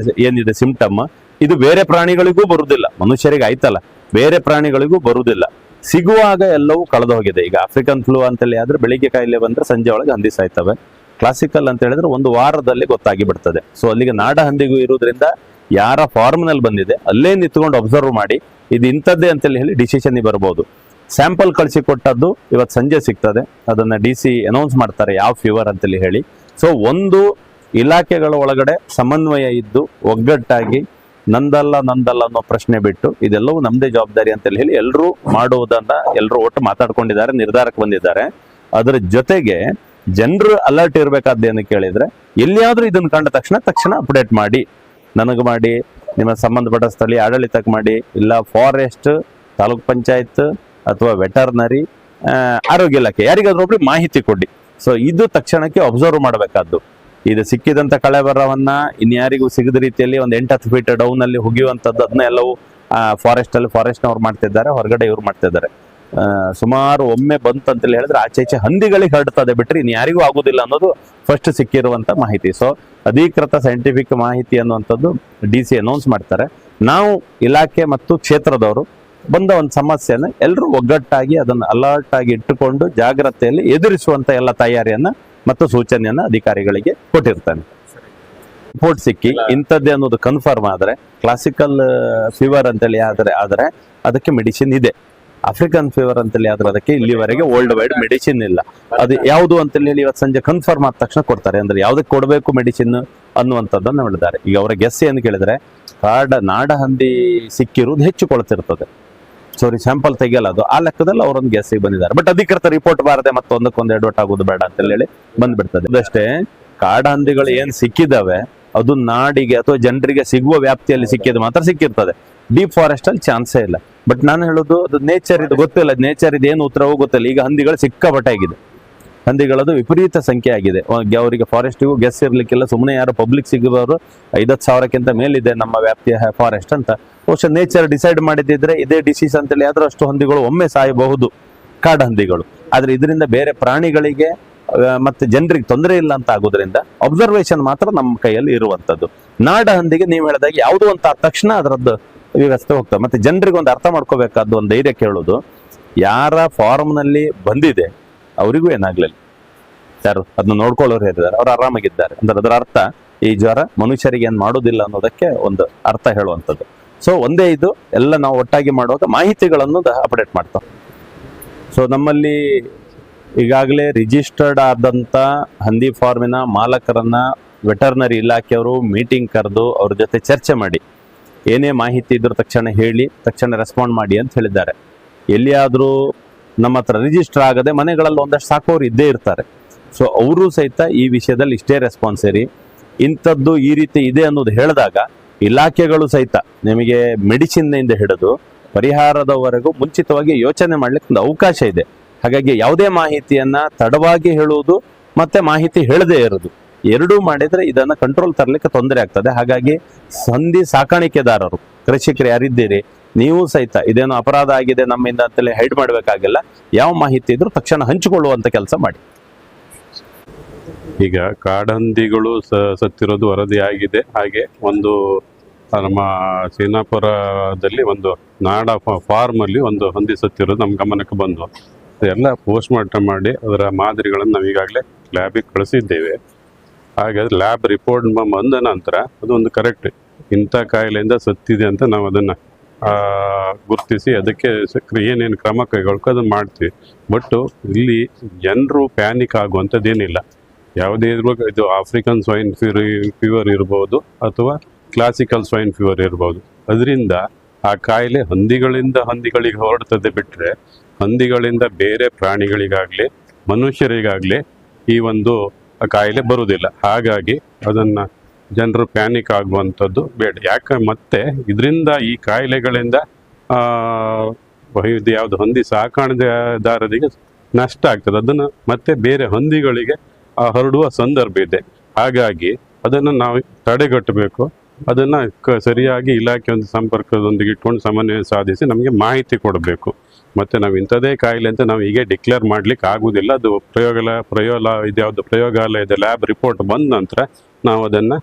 ಏನಿದೆ ಸಿಂಪ್ಟಮ್, ಇದು ಬೇರೆ ಪ್ರಾಣಿಗಳಿಗೂ ಬರುವುದಿಲ್ಲ. ಮನುಷ್ಯರಿಗೆ ಆಯ್ತಲ್ಲ, ಬೇರೆ ಪ್ರಾಣಿಗಳಿಗೂ ಬರುವುದಿಲ್ಲ. ಸಿಗುವಾಗ ಎಲ್ಲವೂ ಕಳೆದು ಹೋಗಿದೆ. ಈಗ ಆಫ್ರಿಕನ್ ಫ್ಲೂ ಅಂತೇಳಿ ಆದ್ರೆ ಬೆಳಿಗ್ಗೆ ಕಾಯಿಲೆ ಬಂದ್ರೆ ಸಂಜೆ ಒಳಗೆ ಹಂದಿ ಸಾಯ್ತವೆ. ಕ್ಲಾಸಿಕಲ್ ಅಂತ ಹೇಳಿದ್ರೆ ಒಂದು ವಾರದಲ್ಲಿ ಗೊತ್ತಾಗಿ ಬಿಡ್ತದೆ. ಸೊ ಅಲ್ಲಿಗೆ ನಾಡ ಹಂದಿಗೂ ಇರುವುದರಿಂದ ಯಾರ ಫಾರ್ಮ್ನಲ್ಲಿ ಬಂದಿದೆ ಅಲ್ಲೇ ನಿಂತ್ಕೊಂಡು ಅಬ್ಸರ್ವ್ ಮಾಡಿ ಇದು ಇಂಥದ್ದೇ ಅಂತೇಳಿ ಹೇಳಿ ಡಿಸಿಷನ್ ಬರಬಹುದು. ಸ್ಯಾಂಪಲ್ ಕಳಿಸಿ ಕೊಟ್ಟದ್ದು ಇವತ್ತು ಸಂಜೆ ಸಿಗ್ತದೆ, ಅದನ್ನ DC ಅನೌನ್ಸ್ ಮಾಡ್ತಾರೆ ಯಾವ ಫೀವರ್ ಅಂತೇಳಿ ಹೇಳಿ. ಸೊ ಒಂದು ಇಲಾಖೆಗಳ ಒಳಗಡೆ ಸಮನ್ವಯ ಇದ್ದು ಒಗ್ಗಟ್ಟಾಗಿ ನಂದಲ್ಲ ಅನ್ನೋ ಪ್ರಶ್ನೆ ಬಿಟ್ಟು ಇದೆಲ್ಲವೂ ನಮ್ದೇ ಜವಾಬ್ದಾರಿ ಅಂತೇಳಿ ಹೇಳಿ ಎಲ್ಲರೂ ಮಾಡುವುದನ್ನ ಎಲ್ಲರೂ ಒಟ್ಟು ಮಾತಾಡ್ಕೊಂಡಿದ್ದಾರೆ, ನಿರ್ಧಾರಕ್ಕೆ ಬಂದಿದ್ದಾರೆ. ಅದರ ಜೊತೆಗೆ ಜನರು ಅಲರ್ಟ್ ಇರಬೇಕಾದ್ದೇನು ಕೇಳಿದ್ರೆ ಎಲ್ಲಿಯಾದ್ರೂ ಇದನ್ನ ಕಂಡ ತಕ್ಷಣ ಅಪ್ಡೇಟ್ ಮಾಡಿ, ನನಗೆ ಮಾಡಿ, ನಿಮ್ಮ ಸಂಬಂಧಪಟ್ಟ ಸ್ಥಳೀಯ ಆಡಳಿತಕ್ಕೆ ಮಾಡಿ, ಇಲ್ಲ ಫಾರೆಸ್ಟ್, ತಾಲೂಕ್ ಪಂಚಾಯತ್ ಅಥವಾ ವೆಟರ್ನರಿ, ಆರೋಗ್ಯ ಇಲಾಖೆ ಯಾರಿಗಾದ್ರೂ ಒಬ್ರು ಮಾಹಿತಿ ಕೊಡಿ. ಸೊ ಇದು ತಕ್ಷಣಕ್ಕೆ ಅಬ್ಸರ್ವ್ ಮಾಡಬೇಕಾದ್ದು. ಇದು ಸಿಕ್ಕಿದಂತ ಕಳೆಬರವನ್ನ ಇನ್ಯಾರಿಗೂ ಸಿಗದ ರೀತಿಯಲ್ಲಿ ಒಂದು 8-10 ಫೀಟ್ ಡೌನ್ ಅಲ್ಲಿ ಹುಗಿಯುವಂಥದ್ದು ಅದನ್ನ ಎಲ್ಲವೂ ಫಾರೆಸ್ಟ್ನವ್ರು ಮಾಡ್ತಿದ್ದಾರೆ, ಹೊರಗಡೆ ಇವ್ರು ಮಾಡ್ತಿದ್ದಾರೆ. ಸುಮಾರು ಒಮ್ಮೆ ಬಂತಂತೇಳಿ ಹೇಳಿದ್ರೆ ಆಚೆ ಹಂದಿಗಳಿಗೆ ಹರಡ್ತದೆ ಬಿಟ್ರೆ ಇನ್ ಯಾರಿಗೂ ಆಗುದಿಲ್ಲ ಅನ್ನೋದು ಫಸ್ಟ್ ಸಿಕ್ಕಿರುವಂತ ಮಾಹಿತಿ. ಸೊ ಅಧಿಕೃತ ಸೈಂಟಿಫಿಕ್ ಮಾಹಿತಿ ಅನ್ನುವಂಥದ್ದು DC ಅನೌನ್ಸ್ ಮಾಡ್ತಾರೆ. ನಾವು ಇಲಾಖೆ ಮತ್ತು ಕ್ಷೇತ್ರದವರು ಬಂದ ಒಂದು ಸಮಸ್ಯೆನ ಎಲ್ಲರೂ ಒಗ್ಗಟ್ಟಾಗಿ ಅದನ್ನು ಅಲರ್ಟ್ ಆಗಿ ಇಟ್ಟುಕೊಂಡು ಜಾಗ್ರತೆಯಲ್ಲಿ ಎದುರಿಸುವಂತ ಎಲ್ಲ ತಯಾರಿಯನ್ನ ಮತ್ತು ಸೂಚನೆಯನ್ನ ಅಧಿಕಾರಿಗಳಿಗೆ ಕೊಟ್ಟಿರ್ತಾನೆ. ರಿಪೋರ್ಟ್ ಸಿಕ್ಕಿ ಇಂಥದ್ದೇ ಅನ್ನೋದು ಕನ್ಫರ್ಮ್ ಆದ್ರೆ ಕ್ಲಾಸಿಕಲ್ ಫೀವರ್ ಅಂತೇಳಿ ಆದ್ರೆ ಅದಕ್ಕೆ ಮೆಡಿಸಿನ್ ಇದೆ. ಆಫ್ರಿಕನ್ ಫೀವರ್ ಅಂತೇಳಿ ಆದ್ರೆ ಅದಕ್ಕೆ ಇಲ್ಲಿವರೆಗೆ ವರ್ಲ್ಡ್ ವೈಡ್ ಮೆಡಿಸಿನ್ ಇಲ್ಲ. ಅದು ಯಾವುದು ಅಂತೇಳಿ ಹೇಳಿ ಇವತ್ತು ಸಂಜೆ ಕನ್ಫರ್ಮ್ ಆದ ತಕ್ಷಣ ಕೊಡ್ತಾರೆ. ಅಂದ್ರೆ ಯಾವ್ದಕ್ಕೆ ಕೊಡಬೇಕು ಮೆಡಿಸಿನ್ ಅನ್ನುವಂಥದ್ದನ್ನು ಹೇಳಿದ್ದಾರೆ. ಈಗ ಅವರ ಗೆಸ್ ಏನು ಕೇಳಿದ್ರೆ ನಾಡ ಹಂದಿ ಸಿಕ್ಕಿರುವುದು ಹೆಚ್ಚು ಕೊಳ್ತಿರ್ತದೆ, ಸಾರಿ ಸ್ಯಾಂಪಲ್ ತೆಗಿಯಲ್ಲ, ಅದು ಆ ಲೆಕ್ಕದಲ್ಲಿ ಅವರೊಂದು ಗೆಸ್ಸಿಗೆ ಬಂದಿದ್ದಾರೆ. ಬಟ್ ಅಧಿಕೃತ ರಿಪೋರ್ಟ್ ಬಾರದೆ ಮತ್ತೊಂದಕ್ಕೊಂದು ಎಡವಟ್ ಆಗೋದು ಬೇಡ ಅಂತ ಹೇಳಿ ಬಂದ್ಬಿಡ್ತದೆ. ಅದಷ್ಟೇ ಕಾಡ ಹಂದಿಗಳು ಏನ್ ಸಿಕ್ಕಿದಾವೆ ಅದು ನಾಡಿಗೆ ಅಥವಾ ಜನರಿಗೆ ಸಿಗುವ ವ್ಯಾಪ್ತಿಯಲ್ಲಿ ಸಿಕ್ಕಿದ್ದು ಮಾತ್ರ ಸಿಕ್ಕಿರ್ತದೆ. ಡೀಪ್ ಫಾರೆಸ್ಟ್ ಅಲ್ಲಿ ಚಾನ್ಸೇ ಇಲ್ಲ. ಬಟ್ ನಾನು ಹೇಳೋದು ಅದು ನೇಚರ್ ಇದು ಗೊತ್ತಿಲ್ಲ, ನೇಚರ್ ಇದು ಏನು ಉತ್ತರವೂ ಗೊತ್ತಿಲ್ಲ. ಈಗ ಹಂದಿಗಳು ಸಿಕ್ಕಾಪಟ್ಟೆ ಆಗಿದೆ, ಹಂದಿಗಳದು ವಿಪರೀತ ಸಂಖ್ಯೆ ಆಗಿದೆ. ಅವರಿಗೆ ಫಾರೆಸ್ಟಿಗೂ ಗೆಸ್ ಇರ್ಲಿಕ್ಕಿಲ್ಲ. ಸುಮ್ಮನೆ ಯಾರು ಪಬ್ಲಿಕ್ ಸಿಗುವವರು 50,000ಕ್ಕಿಂತ ಮೇಲಿದೆ ನಮ್ಮ ವ್ಯಾಪ್ತಿಯ ಫಾರೆಸ್ಟ್ ಅಂತ. ಬಹುಶಃ ನೇಚರ್ ಡಿಸೈಡ್ ಮಾಡಿದ್ರೆ ಇದೇ ಡಿಸೀಸ್ ಅಂತೇಳಿ ಆದ್ರೂ ಅಷ್ಟು ಹಂದಿಗಳು ಒಮ್ಮೆ ಸಾಯಬಹುದು, ಕಾಡು ಹಂದಿಗಳು. ಆದ್ರೆ ಇದರಿಂದ ಬೇರೆ ಪ್ರಾಣಿಗಳಿಗೆ ಮತ್ತೆ ಜನರಿಗೆ ತೊಂದರೆ ಇಲ್ಲ ಅಂತ ಆಗೋದ್ರಿಂದ ಅಬ್ಸರ್ವೇಷನ್ ಮಾತ್ರ ನಮ್ಮ ಕೈಯಲ್ಲಿ ಇರುವಂತದ್ದು. ನಾಡ ಹಂದಿಗೆ ನೀವು ಹೇಳಿದಾಗ ಯಾವುದು ಅಂತ ತಕ್ಷಣ ಅದರದ್ದು ವ್ಯವಸ್ಥೆ ಹೋಗ್ತದೆ. ಮತ್ತೆ ಜನರಿಗೆ ಒಂದು ಅರ್ಥ ಮಾಡ್ಕೋಬೇಕಾದ್ದು ಒಂದು ಧೈರ್ಯ ಕೇಳೋದು, ಯಾರ ಫಾರ್ಮ್ ನಲ್ಲಿ ಬಂದಿದೆ ಅವರಿಗೂ ಏನಾಗ್ಲಿಲ್ಲ, ಯಾರು ಅದನ್ನ ನೋಡ್ಕೊಳ್ಳೋರು ಹೇಳಿದ್ದಾರೆ, ಅವ್ರು ಆರಾಮಾಗಿದ್ದಾರೆ ಅಂದ್ರೆ ಅದರ ಅರ್ಥ ಈ ಜ್ವರ ಮನುಷ್ಯರಿಗೆ ಏನ್ ಮಾಡೋದಿಲ್ಲ ಅನ್ನೋದಕ್ಕೆ ಒಂದು ಅರ್ಥ ಹೇಳುವಂಥದ್ದು. ಸೊ ಒಂದೇ ಇದು ಎಲ್ಲ ನಾವು ಒಟ್ಟಾಗಿ ಮಾಡುವಾಗ ಮಾಹಿತಿಗಳನ್ನು ಅಪ್ಡೇಟ್ ಮಾಡ್ತಾವ. ಸೊ ನಮ್ಮಲ್ಲಿ ಈಗಾಗಲೇ ರಿಜಿಸ್ಟರ್ಡ್ ಆದಂತ ಹಂದಿ ಫಾರ್ಮಿನ ಮಾಲಕರನ್ನ ವೆಟರ್ನರಿ ಇಲಾಖೆಯವರು ಮೀಟಿಂಗ್ ಕರೆದು ಅವ್ರ ಜೊತೆ ಚರ್ಚೆ ಮಾಡಿ ಏನೇ ಮಾಹಿತಿ ಇದ್ರೂ ತಕ್ಷಣ ಹೇಳಿ, ತಕ್ಷಣ ರೆಸ್ಪಾಂಡ್ ಮಾಡಿ ಅಂತ ಹೇಳಿದ್ದಾರೆ. ಎಲ್ಲಿಯಾದ್ರೂ ನಮ್ಮ ಹತ್ರ ರಿಜಿಸ್ಟರ್ ಆಗದೆ ಮನೆಗಳಲ್ಲಿ ಒಂದಷ್ಟು ಸಾಕೋರು ಇದ್ದೇ ಇರ್ತಾರೆ. ಸೊ ಅವರು ಸಹಿತ ಈ ವಿಷಯದಲ್ಲಿ ಇಷ್ಟೇ ರೆಸ್ಪಾನ್ಸಿರಿ. ಇಂಥದ್ದು ಈ ರೀತಿ ಇದೆ ಅನ್ನೋದು ಹೇಳಿದಾಗ ಇಲಾಖೆಗಳು ಸಹಿತ ನಿಮಗೆ ಮೆಡಿಸಿನ್ ಇಂದ ಹಿಡಿದು ಪರಿಹಾರದವರೆಗೂ ಮುಂಚಿತವಾಗಿ ಯೋಚನೆ ಮಾಡ್ಲಿಕ್ಕೆ ಒಂದು ಅವಕಾಶ ಇದೆ. ಹಾಗಾಗಿ ಯಾವುದೇ ಮಾಹಿತಿಯನ್ನ ತಡವಾಗಿ ಹೇಳುವುದು ಮತ್ತೆ ಮಾಹಿತಿ ಹೇಳದೇ ಇರೋದು ಎರಡೂ ಮಾಡಿದ್ರೆ ಇದನ್ನ ಕಂಟ್ರೋಲ್ ತರಲಿಕ್ಕೆ ತೊಂದರೆ ಆಗ್ತದೆ. ಹಾಗಾಗಿ ಹಂದಿ ಸಾಕಾಣಿಕೆದಾರರು, ಕೃಷಿಕರು ಯಾರಿದ್ದೀರಿ, ನೀವು ಸಹಿತ ಇದೇನೋ ಅಪರಾಧ ಆಗಿದೆ ನಮ್ಮಿಂದ ಅಂತಲೇ ಹೈಡ್ ಮಾಡಬೇಕಾಗಿಲ್ಲ. ಯಾವ ಮಾಹಿತಿ ಇದ್ರೂ ತಕ್ಷಣ ಹಂಚಿಕೊಳ್ಳುವಂತ ಕೆಲಸ ಮಾಡಿ. ಈಗ ಕಾಡಹಂದಿಗಳು ಸತ್ತಿರೋದು ವರದಿ ಆಗಿದೆ. ಹಾಗೆ ಒಂದು ನಮ್ಮ ಸೇನಾಪುರದಲ್ಲಿ ಒಂದು ನಾಡ ಫಾರ್ಮ್ ಅಲ್ಲಿ ಒಂದು ಹಂದಿ ಸತ್ತಿರೋದು ನಮ್ಮ ಗಮನಕ್ಕೆ ಬಂದು ಎಲ್ಲ ಪೋಸ್ಟ್ ಮಾರ್ಟಮ್ ಮಾಡಿ ಅದರ ಮಾದರಿಗಳನ್ನು ನಾವು ಈಗಾಗಲೇ ಲ್ಯಾಬಿಗೆ ಕಳಿಸಿದ್ದೇವೆ. ಹಾಗಾದ್ರೆ ಲ್ಯಾಬ್ ರಿಪೋರ್ಟ್ ಬಂದ ನಂತರ ಅದೊಂದು ಕರೆಕ್ಟ್ ಇಂಥ ಕಾಯಿಲೆಯಿಂದ ಸತ್ತಿದೆ ಅಂತ ನಾವು ಅದನ್ನು ಗುರುತಿಸಿ ಅದಕ್ಕೆ ಏನೇನು ಕ್ರಮ ಕೈಗೊಳ್ಳಬೇಕು ಅದನ್ನು ಮಾಡ್ತೀವಿ. ಬಟ್ ಇಲ್ಲಿ ಜನರು ಪ್ಯಾನಿಕ್ ಆಗುವಂಥದ್ದೇನಿಲ್ಲ. ಯಾವುದೇ ಇದ್ರೂ ಇದು ಆಫ್ರಿಕನ್ ಸ್ವೈನ್ ಫೀವರ್ ಇರ್ಬೋದು ಅಥವಾ ಕ್ಲಾಸಿಕಲ್ ಸ್ವೈನ್ ಫೀವರ್ ಇರ್ಬೋದು. ಅದರಿಂದ ಆ ಕಾಯಿಲೆ ಹಂದಿಗಳಿಂದ ಹಂದಿಗಳಿಗೆ ಹೊರಡ್ತದೆ ಬಿಟ್ಟರೆ ಹಂದಿಗಳಿಂದ ಬೇರೆ ಪ್ರಾಣಿಗಳಿಗಾಗಲಿ ಮನುಷ್ಯರಿಗಾಗಲಿ ಈ ಒಂದು ಕಾಯಿಲೆ ಬರುವುದಿಲ್ಲ. ಹಾಗಾಗಿ ಅದನ್ನು ಜನರು ಪ್ಯಾನಿಕ್ ಆಗುವಂಥದ್ದು ಬೇಡ. ಯಾಕೆ ಮತ್ತೆ ಇದರಿಂದ ಈ ಕಾಯಿಲೆಗಳಿಂದ ಇದು ಯಾವುದು ಹಂದಿ ಸಾಕಾಣಿಕೆದಾರರಿಗೆ ನಷ್ಟ ಆಗ್ತದೆ, ಅದನ್ನು ಮತ್ತೆ ಬೇರೆ ಹಂದಿಗಳಿಗೆ ಹರಡುವ ಸಂದರ್ಭ ಇದೆ. ಹಾಗಾಗಿ ಅದನ್ನು ನಾವು ತಡೆಗಟ್ಟಬೇಕು. ಅದನ್ನು ಸರಿಯಾಗಿ ಇಲಾಖೆ ಒಂದು ಸಂಪರ್ಕದೊಂದಿಗೆ ಇಟ್ಕೊಂಡು ಸಮನ್ವಯ ಸಾಧಿಸಿ ನಮಗೆ ಮಾಹಿತಿ ಕೊಡಬೇಕು. ಮತ್ತು ನಾವು ಇಂಥದೇ ಕಾಯಿಲೆ ಅಂತ ನಾವು ಹೀಗೆ ಡಿಕ್ಲೇರ್ ಮಾಡ್ಲಿಕ್ಕೆ ಆಗುವುದಿಲ್ಲ. ಅದು ಇದ್ಯಾವುದು ಪ್ರಯೋಗಾಲಯದ ಲ್ಯಾಬ್ ರಿಪೋರ್ಟ್ ಬಂದ ನಂತರ ನಾವು ಅದನ್ನು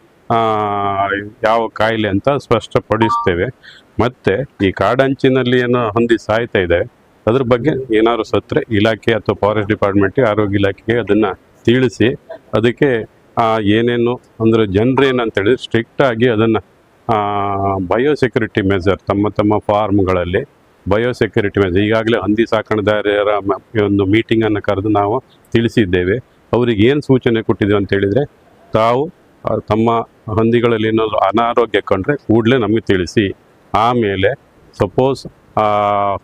ಯಾವ ಕಾಯಿಲೆ ಅಂತ ಸ್ಪಷ್ಟಪಡಿಸ್ತೇವೆ. ಮತ್ತು ಈ ಕಾಡಂಚಿನಲ್ಲಿ ಏನೋ ಹಂದಿ ಸಾಯ್ತಾ ಇದೆ, ಅದ್ರ ಬಗ್ಗೆ ಏನಾದ್ರು ಸತ್ರೆ ಇಲಾಖೆ ಅಥವಾ ಫಾರೆಸ್ಟ್ ಡಿಪಾರ್ಟ್ಮೆಂಟ್ ಆರೋಗ್ಯ ಇಲಾಖೆಗೆ ಅದನ್ನ ತಿಳಿಸಿ ಅದಕ್ಕೆ ಏನೇನು ಅಂದ್ರೆ ಜನರೇನಂತ ಹೇಳಿದ್ರೆ ಸ್ಟ್ರಿಕ್ಟ್ ಆಗಿ ಅದನ್ನ ಬಯೋಸೆಕ್ಯೂರಿಟಿ ಮೆಜರ್ ತಮ್ಮ ಫಾರ್ಮ್ಗಳಲ್ಲಿ ಬಯೋಸೆಕ್ಯೂರಿಟಿ ಮೆಜರ್ ಈಗಾಗಲೇ ಹಂದಿ ಸಾಕಣೆದಾರರ ಒಂದು ಮೀಟಿಂಗನ್ನು ಕರೆದು ನಾವು ತಿಳಿಸಿದ್ದೇವೆ. ಅವರಿಗೆ ಏನು ಸೂಚನೆ ಕೊಟ್ಟಿದ್ದೇವೆ ಅಂತ ಹೇಳಿದರೆ ತಾವು ತಮ್ಮ ಹಂದಿಗಳಲ್ಲಿ ಏನಾದರೂ ಅನಾರೋಗ್ಯ ಕಂಡ್ರೆ ಕೂಡಲೇ ನಮಗೆ ತಿಳಿಸಿ. ಆಮೇಲೆ ಸಪೋಸ್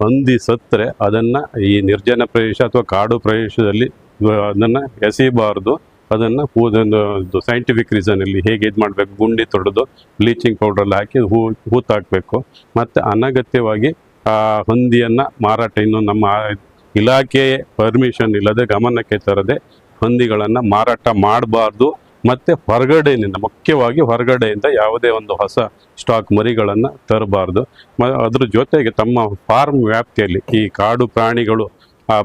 ಹಂದಿ ಸತ್ತರೆ ಅದನ್ನು ಈ ನಿರ್ಜನ ಪ್ರದೇಶ ಅಥವಾ ಕಾಡು ಪ್ರದೇಶದಲ್ಲಿ ಅದನ್ನು ಎಸೆಯಬಾರ್ದು. ಅದನ್ನು ಒಂದು ಸೈಂಟಿಫಿಕ್ ರೀಸನಲ್ಲಿ ಹೇಗೆ ಇದು ಮಾಡಬೇಕು, ಗುಂಡಿ ತೊಡೆದು ಬ್ಲೀಚಿಂಗ್ ಪೌಡ್ರಲ್ಲಿ ಹಾಕಿ ಹೂತಾಕಬೇಕು. ಮತ್ತು ಅನಗತ್ಯವಾಗಿ ಹಂದಿಯನ್ನು ಮಾರಾಟ ಇನ್ನು ನಮ್ಮ ಇಲಾಖೆ ಪರ್ಮಿಷನ್ ಇಲ್ಲದೆ ಗಮನಕ್ಕೆ ತರದೆ ಹಂದಿಗಳನ್ನು ಮಾರಾಟ ಮಾಡಬಾರ್ದು. ಮತ್ತು ಹೊರಗಡೆಯಿಂದ ಮುಖ್ಯವಾಗಿ ಹೊರಗಡೆಯಿಂದ ಯಾವುದೇ ಒಂದು ಹೊಸ ಸ್ಟಾಕ್ ಮರಿಗಳನ್ನು ತರಬಾರ್ದು. ಅದ್ರ ಜೊತೆಗೆ ತಮ್ಮ ಫಾರ್ಮ್ ವ್ಯಾಪ್ತಿಯಲ್ಲಿ ಈ ಕಾಡು ಪ್ರಾಣಿಗಳು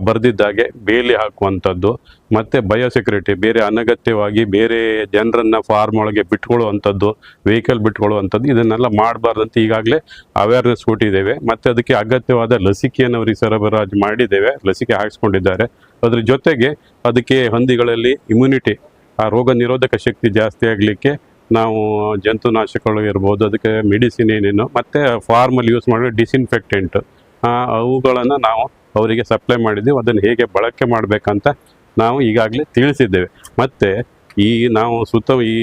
ಬರೆದಿದ್ದಾಗೆ ಬೇಲಿ ಹಾಕುವಂಥದ್ದು ಮತ್ತು ಬಯೋಸೆಕ್ಯೂರಿಟಿ ಬೇರೆ ಅನಗತ್ಯವಾಗಿ ಬೇರೆ ಜನರನ್ನು ಫಾರ್ಮ್ ಒಳಗೆ ಬಿಟ್ಕೊಳ್ಳುವಂಥದ್ದು, ವೆಹಿಕಲ್ ಬಿಟ್ಕೊಳ್ಳುವಂಥದ್ದು ಇದನ್ನೆಲ್ಲ ಮಾಡಬಾರ್ದಂತ ಈಗಾಗಲೇ ಅವೇರ್ನೆಸ್ ಕೊಟ್ಟಿದ್ದೇವೆ. ಮತ್ತು ಅದಕ್ಕೆ ಅಗತ್ಯವಾದ ಲಸಿಕೆಯನ್ನು ಅವರಿಗೆ ಸರಬರಾಜು ಮಾಡಿದ್ದೇವೆ, ಲಸಿಕೆ ಹಾಕಿಸ್ಕೊಂಡಿದ್ದಾರೆ. ಅದ್ರ ಜೊತೆಗೆ ಅದಕ್ಕೆ ಹಂದಿಗಳಲ್ಲಿ ಇಮ್ಯುನಿಟಿ ರೋಗ ನಿರೋಧಕ ಶಕ್ತಿ ಜಾಸ್ತಿ ಆಗಲಿಕ್ಕೆ ನಾವು ಜಂತುನಾಶಕಗಳು ಇರ್ಬೋದು, ಅದಕ್ಕೆ ಮೆಡಿಸಿನ್ ಏನೇನು ಮತ್ತು ಫಾರ್ಮಲ್ಲಿ ಯೂಸ್ ಮಾಡೋ ಡಿಸ್ಇನ್ಫೆಕ್ಟೆಂಟ್ ಅವುಗಳನ್ನು ನಾವು ಅವರಿಗೆ ಸಪ್ಲೈ ಮಾಡಿದ್ದೀವಿ. ಅದನ್ನು ಹೇಗೆ ಬಳಕೆ ಮಾಡಬೇಕಂತ ನಾವು ಈಗಾಗಲೇ ತಿಳಿಸಿದ್ದೇವೆ. ಮತ್ತು ನಾವು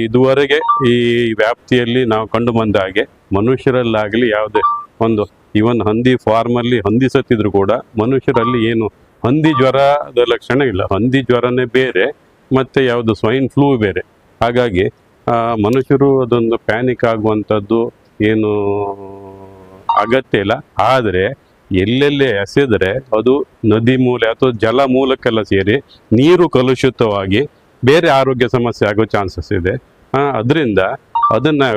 ಇದುವರೆಗೆ ಈ ವ್ಯಾಪ್ತಿಯಲ್ಲಿ ನಾವು ಕಂಡು ಬಂದ ಹಾಗೆ ಮನುಷ್ಯರಲ್ಲಾಗಲಿ ಯಾವುದೇ ಒಂದು ಇವನ್ ಹಂದಿ ಫಾರ್ಮಲ್ಲಿ ಹಂದಿ ಸತ್ತಿದ್ರು ಕೂಡ ಮನುಷ್ಯರಲ್ಲಿ ಏನು ಹಂದಿ ಜ್ವರದ ಲಕ್ಷಣ ಇಲ್ಲ. ಹಂದಿ ಜ್ವರನೇ ಬೇರೆ ಮತ್ತು ಯಾವುದು ಸ್ವೈನ್ ಫ್ಲೂ ಬೇರೆ. ಹಾಗಾಗಿ ಮನುಷ್ಯರು ಅದೊಂದು ಪ್ಯಾನಿಕ್ ಆಗುವಂಥದ್ದು ಏನು ಅಗತ್ಯ ಇಲ್ಲ. ಆದರೆ ಎಲ್ಲೆಲ್ಲೇ ಎಸೆದರೆ ಅದು ನದಿ ಮೂಲೆ ಅಥವಾ ಜಲ ಮೂಲಕ್ಕೆಲ್ಲ ಸೇರಿ ನೀರು ಕಲುಷಿತವಾಗಿ ಬೇರೆ ಆರೋಗ್ಯ ಸಮಸ್ಯೆ ಆಗೋ ಚಾನ್ಸಸ್ ಇದೆ. ಅದರಿಂದ ಅದನ್ನು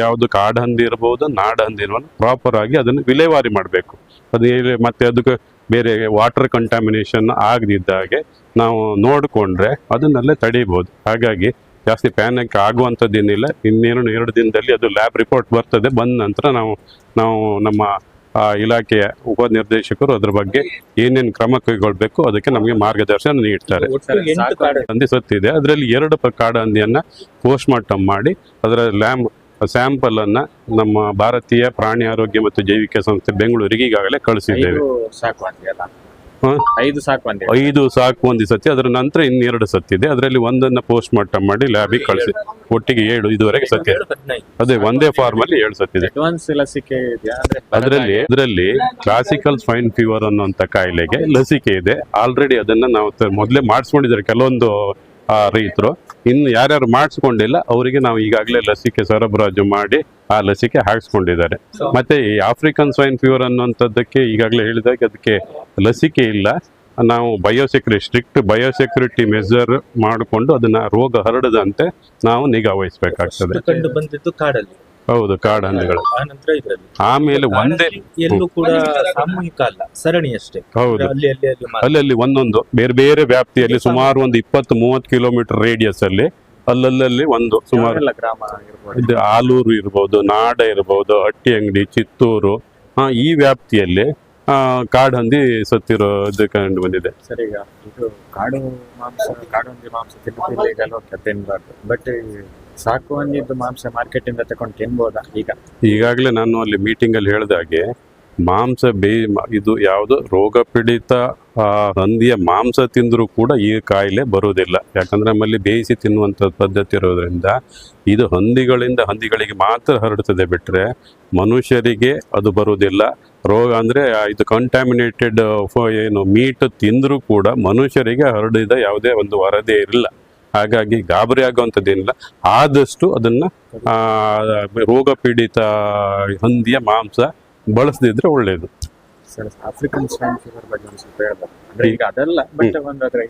ಯಾವುದು ಕಾಡು ಹಂದಿ ಇರ್ಬೋದು, ನಾಡ ಹಂದಿನವನ್ನು ಪ್ರಾಪರ್ ಆಗಿ ಅದನ್ನು ವಿಲೇವಾರಿ ಮಾಡಬೇಕು. ಮತ್ತು ಅದಕ್ಕೆ ಬೇರೆ ವಾಟರ್ ಕಂಟಾಮಿನೇಷನ್ ಆಗದಿದ್ದಾಗೆ ನಾವು ನೋಡಿಕೊಂಡ್ರೆ ಅದನ್ನೆಲ್ಲೇ ತಡೀಬೋದು. ಹಾಗಾಗಿ ಜಾಸ್ತಿ ಪ್ಯಾನಿಕ್ ಆಗುವಂಥದ್ದೇನಿಲ್ಲ. ಇನ್ನೇನು 2 ದಿನದಲ್ಲಿ ಅದು ಲ್ಯಾಬ್ ರಿಪೋರ್ಟ್ ಬರ್ತದೆ. ಬಂದ ನಂತರ ನಾವು ನಮ್ಮ ಇಲಾಖೆಯ ಉಪನಿರ್ದೇಶಕರು ಅದ್ರ ಬಗ್ಗೆ ಏನೇನು ಕ್ರಮ ಕೈಗೊಳ್ಬೇಕು ಅದಕ್ಕೆ ನಮಗೆ ಮಾರ್ಗದರ್ಶನ ನೀಡ್ತಾರೆ. ಹಂದಿ ಸತ್ತಿದೆ, ಅದರಲ್ಲಿ 2 ಕಾಡು ಹಂದಿಯನ್ನು ಪೋಸ್ಟ್ ಮಾರ್ಟಮ್ ಮಾಡಿ ಅದರ ಸ್ಯಾಂಪಲ್ ಅನ್ನ ನಮ್ಮ ಭಾರತೀಯ ಪ್ರಾಣಿ ಆರೋಗ್ಯ ಮತ್ತು ಜೈವಿಕ ಸಂಸ್ಥೆ ಬೆಂಗಳೂರಿಗೆ ಈಗಾಗಲೇ ಕಳಿಸಿದ್ದೇವೆ. 5 ಸಾಕು ಒಂದು ಸತಿ, ಅದರ ನಂತರ 2 ಸತ್ತಿದೆ. ಅದರಲ್ಲಿ 1 ಪೋಸ್ಟ್ ಮಾರ್ಟಮ್ ಮಾಡಿ ಲ್ಯಾಬಿಗೆ ಕಳಿಸಿ. ಒಟ್ಟಿಗೆ 7 ಇದುವರೆಗೆ ಸತ್ತಿದೆ. ಅದೇ ಒಂದೇ ಫಾರ್ಮ್ ಅಲ್ಲಿ 7 ಸತ್ತಿದೆ. ಅದರಲ್ಲಿ ಕ್ಲಾಸಿಕಲ್ ಸ್ವೈನ್ ಫೀವರ್ ಅನ್ನುವಂಥ ಕಾಯಿಲೆಗೆ ಲಸಿಕೆ ಇದೆ. ಆಲ್ರೆಡಿ ಅದನ್ನ ನಾವು ಮೊದಲೇ ಮಾಡಿಸ್ಕೊಂಡಿದ್ದಾರೆ ಕೆಲವೊಂದು ರೈತರು. ಇನ್ನು ಯಾರ್ಯಾರು ಮಾಡಿಸ್ಕೊಂಡಿಲ್ಲ ಅವರಿಗೆ ನಾವು ಈಗಾಗಲೇ ಲಸಿಕೆ ಸರಬರಾಜು ಮಾಡಿ ಆ ಲಸಿಕೆ ಹಾಕಿಸ್ಕೊಂಡಿದ್ದಾರೆ. ಮತ್ತೆ ಈ ಆಫ್ರಿಕನ್ ಸ್ವೈನ್ ಫೀವರ್ ಅನ್ನುವಂಥದ್ದಕ್ಕೆ ಈಗಾಗಲೇ ಹೇಳಿದಾಗ ಅದಕ್ಕೆ ಲಸಿಕೆ ಇಲ್ಲ. ನಾವು ಸ್ಟ್ರಿಕ್ಟ್ ಬಯೋಸೆಕ್ಯೂರಿಟಿ ಮೆಜರ್ ಮಾಡಿಕೊಂಡು ಅದನ್ನ ರೋಗ ಹರಡದಂತೆ ನಾವು ನಿಗಾ ವಹಿಸಬೇಕಾಗ್ತದೆ. ಹೌದು, ಕಾಡು ಹಂದಿಗಳು. ಆಮೇಲೆ ಒಂದೇ ಎಲ್ಲೂ ಕೂಡ ಸಾಮೂಹಿಕ ಅಲ್ಲ, ಸರಣಿ ಅಷ್ಟೇ. ಹೌದು, ಅಲ್ಲಿ ಒಂದೊಂದು ಬೇರೆ ಬೇರೆ ವ್ಯಾಪ್ತಿಯಲ್ಲಿ ಸುಮಾರು ಒಂದು 20-30 ಕಿಲೋಮೀಟರ್ ರೇಡಿಯಸ್ ಅಲ್ಲಿ ಅಲ್ಲಲ್ಲಿ ಒಂದು ಸುಮಾರು ಇದು ಆಲೂರು ಇರ್ಬೋದು, ನಾಡ ಇರ್ಬೋದು, ಹಟ್ಟಿ ಅಂಗಡಿ, ಚಿತ್ತೂರು ಈ ವ್ಯಾಪ್ತಿಯಲ್ಲಿ ಕಾಡು ಹಂದಿ ಸತ್ತಿರೋದು ಕಂಡು ಬಂದಿದೆ. ಸರ್, ಈಗ ಇದು ಕಾಡು ಹಂದಿ ಮಾಂಸ ತಿನ್ನಬಾರ್ದು, ಬಟ್ ಸಾಕು ಹಂದಿದ್ದು ಮಾಂಸ ಮಾರ್ಕೆಟ್ ಇಂದ ತಗೊಂಡು ತಿನ್ಬೋದಾ? ಈಗಾಗಲೇ ನಾನು ಅಲ್ಲಿ ಮೀಟಿಂಗ್ ಅಲ್ಲಿ ಹೇಳಿದಾಗೆ ಮಾಂಸ ಇದು ಯಾವುದು ರೋಗ ಪೀಡಿತ ಹಂದಿಯ ಮಾಂಸ ತಿಂದರೂ ಕೂಡ ಈ ಕಾಯಿಲೆ ಬರುವುದಿಲ್ಲ. ಯಾಕಂದ್ರೆ ನಮ್ಮಲ್ಲಿ ಬೇಯಿಸಿ ತಿನ್ನುವಂಥ ಪದ್ಧತಿ ಇರೋದ್ರಿಂದ ಇದು ಹಂದಿಗಳಿಗೆ ಮಾತ್ರ ಹರಡುತ್ತದೆ, ಬಿಟ್ಟರೆ ಮನುಷ್ಯರಿಗೆ ಅದು ಬರುವುದಿಲ್ಲ. ರೋಗ ಅಂದರೆ ಇದು ಕಂಟ್ಯಾಮಿನೇಟೆಡ್ ಮೀಟ್ ತಿಂದರೂ ಕೂಡ ಮನುಷ್ಯರಿಗೆ ಹರಡಿದ ಯಾವುದೇ ಒಂದು ವರದಿ ಇಲ್ಲ. ಹಾಗಾಗಿ ಗಾಬರಿ ಆಗುವಂಥದ್ದೇನಿಲ್ಲ. ಆದಷ್ಟು ಅದನ್ನು ರೋಗ ಪೀಡಿತ ಹಂದಿಯ ಮಾಂಸ ಬಳಸದಿದ್ರೆ ಒಳ್ಳೆಯದು. ಆಫ್ರಿಕನ್ ಸ್ವೈನ್ ಫೀವರ್ ಬಗ್ಗೆ ಸ್ವಲ್ಪ ಹೇಳ್ಬೋದು. ಈಗ ಅದಲ್ಲ, ಬಟ್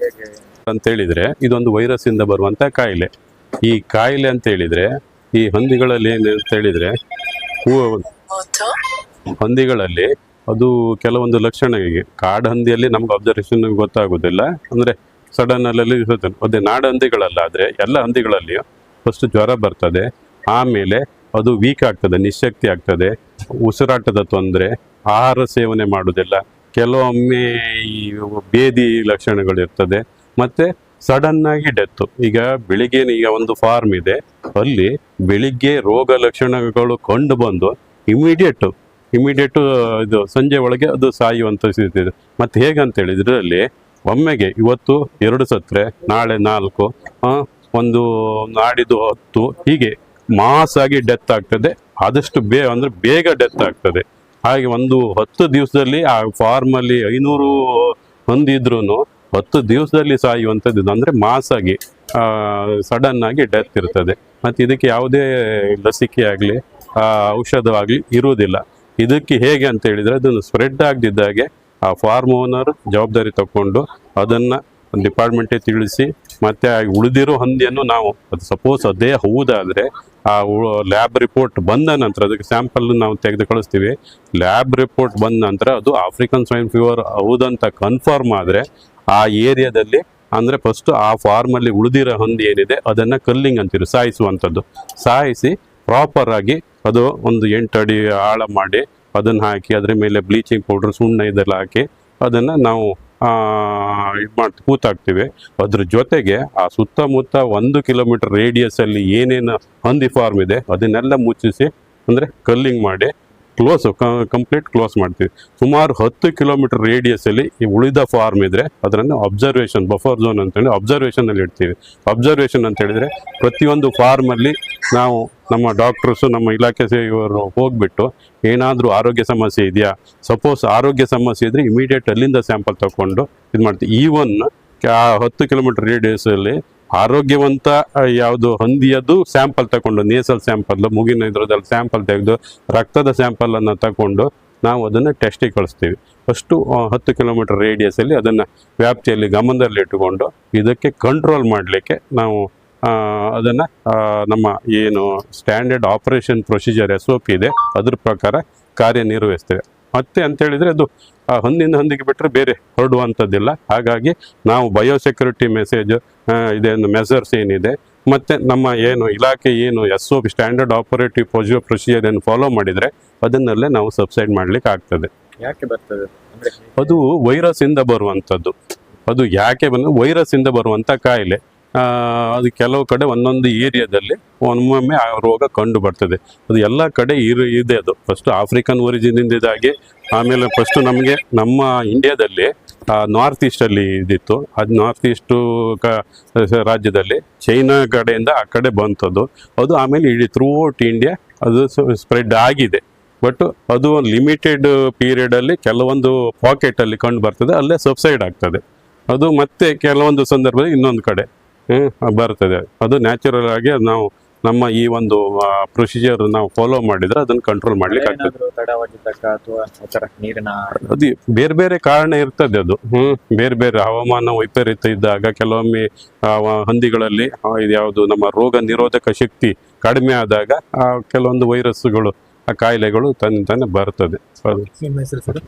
ಹೇಗೆ ಅಂತ ಹೇಳಿದ್ರೆ ಇದೊಂದು ವೈರಸ್ ಇಂದ ಬರುವಂತ ಕಾಯಿಲೆ. ಈ ಕಾಯಿಲೆ ಅಂತ ಹೇಳಿದ್ರೆ ಈ ಹಂದಿಗಳಲ್ಲಿ ಏನು ಅಂತ ಹೇಳಿದ್ರೆ ಹಂದಿಗಳಲ್ಲಿ ಅದು ಕೆಲವೊಂದು ಲಕ್ಷಣ. ಈಗ ಕಾಡು ಹಂದಿಯಲ್ಲಿ ನಮ್ಗೆ ಅಬ್ಸರ್ವೇಷನ್ ಗೊತ್ತಾಗುದಿಲ್ಲ, ಅಂದ್ರೆ ಸಡನ್ ಅಲ್ಲಿ ಅದೇ ನಾಡು ಹಂದಿಗಳಲ್ಲಾದ್ರೆ ಎಲ್ಲ ಹಂದಿಗಳಲ್ಲಿಯೂ ಫಸ್ಟ್ ಜ್ವರ ಬರ್ತದೆ, ಆಮೇಲೆ ಅದು ವೀಕ್ ಆಗ್ತದೆ, ನಿಶಕ್ತಿ ಆಗ್ತದೆ, ಉಸಿರಾಟದ ತೊಂದರೆ, ಆಹಾರ ಸೇವನೆ ಮಾಡುವುದಿಲ್ಲ, ಕೆಲವೊಮ್ಮೆ ಈ ಬೇದಿ ಲಕ್ಷಣಗಳು ಇರ್ತದೆ, ಮತ್ತೆ ಸಡನ್ ಆಗಿ ಡೆತ್. ಈಗ ಬೆಳಿಗ್ಗೆ ಈಗ ಒಂದು ಫಾರ್ಮ್ ಇದೆ, ಅಲ್ಲಿ ಬೆಳಿಗ್ಗೆ ರೋಗ ಲಕ್ಷಣಗಳು ಕಂಡು ಬಂದು ಇಮಿಡಿಯೇಟ್ ಇದು ಸಂಜೆ ಒಳಗೆ ಅದು ಸಾಯುವಂತ ಸ್ಥಿತಿ ಇದೆ. ಮತ್ತೆ ಹೇಗಂತೇಳಿ ಇದರಲ್ಲಿ ಒಮ್ಮೆಗೆ ಇವತ್ತು 2 ಸತ್ರೆ, ನಾಳೆ 4, ಒಂದು ನಾಡಿದ್ದು 10, ಹೀಗೆ ಮಾಸ್ ಆಗಿ ಡೆತ್ ಆಗ್ತದೆ. ಆದಷ್ಟು ಅಂದ್ರೆ ಬೇಗ ಡೆತ್ ಆಗ್ತದೆ. ಹಾಗೆ ಒಂದು 10 ದಿವಸದಲ್ಲಿ ಆ ಫಾರ್ಮಲ್ಲಿ 500 ಹೊಂದಿದ್ರು 10 ದಿವಸದಲ್ಲಿ ಸಾಯುವಂಥದ್ದು, ಅಂದ್ರೆ ಮಾಸ್ ಆಗಿ ಸಡನ್ ಆಗಿ ಡೆತ್ ಇರ್ತದೆ. ಮತ್ತೆ ಇದಕ್ಕೆ ಯಾವುದೇ ಲಸಿಕೆ ಆಗಲಿ ಔಷಧವಾಗಲಿ ಇರುವುದಿಲ್ಲ. ಇದಕ್ಕೆ ಹೇಗೆ ಅಂತ ಹೇಳಿದ್ರೆ ಅದನ್ನು ಸ್ಪ್ರೆಡ್ ಆಗದಿದ್ದಾಗೆ ಆ ಫಾರ್ಮ್ ಓನರ್ ಜವಾಬ್ದಾರಿ ತಗೊಂಡು ಅದನ್ನು ಡಿಪಾರ್ಟ್ಮೆಂಟಿಗೆ ತಿಳಿಸಿ, ಮತ್ತೆ ಆ ಉಳಿದಿರೋ ಹಂದಿಯನ್ನು ನಾವು ಅದು ಸಪೋಸ್ ಅದೇ ಹೌದಾದರೆ ಆ ಲ್ಯಾಬ್ ರಿಪೋರ್ಟ್ ಬಂದ ನಂತರ ಅದಕ್ಕೆ ಸ್ಯಾಂಪಲ್ ನಾವು ತೆಗೆದು ಕಳಿಸ್ತೀವಿ. ಲ್ಯಾಬ್ ರಿಪೋರ್ಟ್ ಬಂದ ನಂತರ ಅದು ಆಫ್ರಿಕನ್ ಸ್ವೈನ್ ಫೀವರ್ ಹೌದಂತ ಕನ್ಫರ್ಮ್ ಆದರೆ ಆ ಏರಿಯಾದಲ್ಲಿ ಅಂದರೆ ಫಸ್ಟ್ ಆ ಫಾರ್ಮಲ್ಲಿ ಉಳಿದಿರೋ ಹಂದಿ ಏನಿದೆ ಅದನ್ನು ಕಲ್ಲಿಂಗ್ ಅಂತೀವಿ, ಸಾಯಿಸುವಂಥದ್ದು. ಸಾಯಿಸಿ ಪ್ರಾಪರ್ ಆಗಿ ಅದು ಒಂದು 8 ಅಡಿ ಆಳ ಮಾಡಿ ಅದನ್ನು ಹಾಕಿ ಅದ್ರ ಮೇಲೆ ಬ್ಲೀಚಿಂಗ್ ಪೌಡ್ರ್, ಸುಣ್ಣ ಇದೆಲ್ಲ ಹಾಕಿ ಅದನ್ನು ನಾವು ಇದು ಕೂತಾಕ್ತೀವಿ. ಅದ್ರ ಜೊತೆಗೆ ಆ ಸುತ್ತಮುತ್ತ 1 ಕಿಲೋಮೀಟರ್ ರೇಡಿಯಸಲ್ಲಿ ಏನೇನು ಹಂದಿ ಫಾರ್ಮ್ ಇದೆ ಅದನ್ನೆಲ್ಲ ಮುಚ್ಚಿಸಿ, ಅಂದರೆ ಕಲ್ಲಿಂಗ್ ಮಾಡಿ ಕಂಪ್ಲೀಟ್ ಕ್ಲೋಸ್ ಮಾಡ್ತೀವಿ. ಸುಮಾರು 10 ಕಿಲೋಮೀಟರ್ ರೇಡಿಯಸಲ್ಲಿ ಈ ಉಳಿದ ಫಾರ್ಮ್ ಇದ್ರೆ ಅದನ್ನು ಅಬ್ಸರ್ವೇಷನ್ ಬಫರ್ ಝೋನ್ ಅಂತೇಳಿ ಅಬ್ಸರ್ವೇಷನಲ್ಲಿ ಇಡ್ತೀವಿ. ಅಬ್ಸರ್ವೇಷನ್ ಅಂತ ಹೇಳಿದರೆ ಪ್ರತಿಯೊಂದು ಫಾರ್ಮಲ್ಲಿ ನಾವು ನಮ್ಮ ಡಾಕ್ಟರ್ಸು, ನಮ್ಮ ಇಲಾಖೆ ಇವರು ಹೋಗ್ಬಿಟ್ಟು ಏನಾದರೂ ಆರೋಗ್ಯ ಸಮಸ್ಯೆ ಇದೆಯಾ, ಸಪೋಸ್ ಆರೋಗ್ಯ ಸಮಸ್ಯೆ ಇದ್ದರೆ ಇಮಿಡಿಯೇಟ್ ಅಲ್ಲಿಂದ ಸ್ಯಾಂಪಲ್ ತಗೊಂಡು ಇದು ಮಾಡ್ತೀವಿ. ಈವನ್ 10 ಕಿಲೋಮೀಟರ್ ರೇಡಿಯಸಲ್ಲಿ ಆರೋಗ್ಯವಂತ ಯಾವುದು ಹಂದಿಯದು ಸ್ಯಾಂಪಲ್ ತಗೊಂಡು, ನೇಸಲ್ ಸ್ಯಾಂಪಲ್, ಮೂಗಿನ ಇದ್ರದಲ್ಲಿ ಸ್ಯಾಂಪಲ್ ತೆಗೆದು ರಕ್ತದ ಸ್ಯಾಂಪಲನ್ನು ತಗೊಂಡು ನಾವು ಅದನ್ನು ಟೆಸ್ಟಿಗೆ ಕಳಿಸ್ತೀವಿ. ಫಸ್ಟು 10 ಕಿಲೋಮೀಟರ್ ರೇಡಿಯಸಲ್ಲಿ ಅದನ್ನು ವ್ಯಾಪ್ತಿಯಲ್ಲಿ ಗಮನದಲ್ಲಿ ಇಟ್ಟುಕೊಂಡು ಇದಕ್ಕೆ ಕಂಟ್ರೋಲ್ ಮಾಡಲಿಕ್ಕೆ ನಾವು ಅದನ್ನು ನಮ್ಮ ಏನು ಸ್ಟ್ಯಾಂಡರ್ಡ್ ಆಪರೇಷನ್ ಪ್ರೊಸೀಜರ್ SOP ಇದೆ ಅದ್ರ ಪ್ರಕಾರ ಕಾರ್ಯನಿರ್ವಹಿಸ್ತೇವೆ. ಮತ್ತೆ ಅಂತೇಳಿದರೆ ಅದು ಹಂದಿನ ಹಂದಿಗೆ ಬಿಟ್ಟರೆ ಬೇರೆ ಹೊರಡುವಂಥದ್ದಿಲ್ಲ. ಹಾಗಾಗಿ ನಾವು ಬಯೋಸೆಕ್ಯೂರಿಟಿ ಇದೇನು ಮೆಸರ್ಸ್ ಏನಿದೆ, ಮತ್ತು ನಮ್ಮ ಏನು ಇಲಾಖೆ ಏನು SOP ಸ್ಟ್ಯಾಂಡರ್ಡ್ ಆಪರೇಟಿವ್ ಪ್ರೊಸೀಜರ್ ಏನು ಫಾಲೋ ಮಾಡಿದರೆ ಅದನ್ನಲ್ಲೇ ನಾವು ಸಬ್ಸೈಡ್ ಮಾಡಲಿಕ್ಕೆ ಆಗ್ತದೆ. ಯಾಕೆ ಬರ್ತದೆ ಅಂದ್ರೆ ಅದು ವೈರಸ್ಸಿಂದ ಬರುವಂಥದ್ದು. ಅದು ಯಾಕೆ ಬಂದರೆ ವೈರಸ್ಸಿಂದ ಬರುವಂಥ ಕಾಯಿಲೆ. ಅದು ಕೆಲವು ಕಡೆ ಒಂದೊಂದು ಏರಿಯಾದಲ್ಲಿ ಒಮ್ಮೊಮ್ಮೆ ಆ ರೋಗ ಕಂಡು ಬರ್ತದೆ. ಅದು ಎಲ್ಲ ಕಡೆ ಇದೆ. ಅದು ಫಸ್ಟ್ ಆಫ್ರಿಕನ್ ಒರಿಜಿನಿಂದ ಇದಾಗಿ ಆಮೇಲೆ ಫಸ್ಟು ನಮ್ಮ ಇಂಡಿಯಾದಲ್ಲಿ ನಾರ್ತ್ ಈಸ್ಟಲ್ಲಿ ಇದ್ದಿತ್ತು. ಅದು ನಾರ್ತ್ ಈಸ್ಟು ರಾಜ್ಯದಲ್ಲಿ ಚೈನಾ ಕಡೆಯಿಂದ ಆ ಕಡೆ ಬಂತದ್ದು. ಅದು ಆಮೇಲೆ ಇಡೀ ಥ್ರೂ ಔಟ್ ಇಂಡಿಯಾ ಅದು ಸ್ಪ್ರೆಡ್ ಆಗಿದೆ. ಬಟ್ ಅದು ಲಿಮಿಟೆಡ್ ಪೀರಿಯಡಲ್ಲಿ ಕೆಲವೊಂದು ಪಾಕೆಟಲ್ಲಿ ಕಂಡು ಬರ್ತದೆ, ಅಲ್ಲೇ ಸಬ್ಸೈಡ್ ಆಗ್ತದೆ. ಅದು ಮತ್ತೆ ಕೆಲವೊಂದು ಸಂದರ್ಭದಲ್ಲಿ ಇನ್ನೊಂದು ಕಡೆ ಬರ್ತದೆ. ಅದು ನ್ಯಾಚುರಲ್ ಆಗಿ ನಾವು ನಮ್ಮ ಈ ಒಂದು ಪ್ರೊಸೀಜರ್ ನಾವು ಫಾಲೋ ಮಾಡಿದ್ರೆ ಅದನ್ನು ಕಂಟ್ರೋಲ್ ಮಾಡ್ಲಿಕ್ಕೆ ಆಗ್ತದೆ. ತಡವಾಗಿದ್ದಕ್ಕ ಅಥವಾ ನೀರಿನ ಅದು ಬೇರೆ ಬೇರೆ ಕಾರಣ ಇರ್ತದೆ. ಅದು ಬೇರೆ ಬೇರೆ ಹವಾಮಾನ ವೈಪರೀತ್ಯ ಇದ್ದಾಗ ಕೆಲವೊಮ್ಮೆ ಹಂದಿಗಳಲ್ಲಿ ಇದು ಯಾವುದು ನಮ್ಮ ರೋಗ ನಿರೋಧಕ ಶಕ್ತಿ ಕಡಿಮೆ ಆದಾಗ ಕೆಲವೊಂದು ವೈರಸ್ಗಳು, ಆ ಕಾಯಿಲೆಗಳು ತಾನೇ ಬರ್ತದೆ. ಅದು ನಿಮ್ಮ ಹೆಸರು ಸರ್?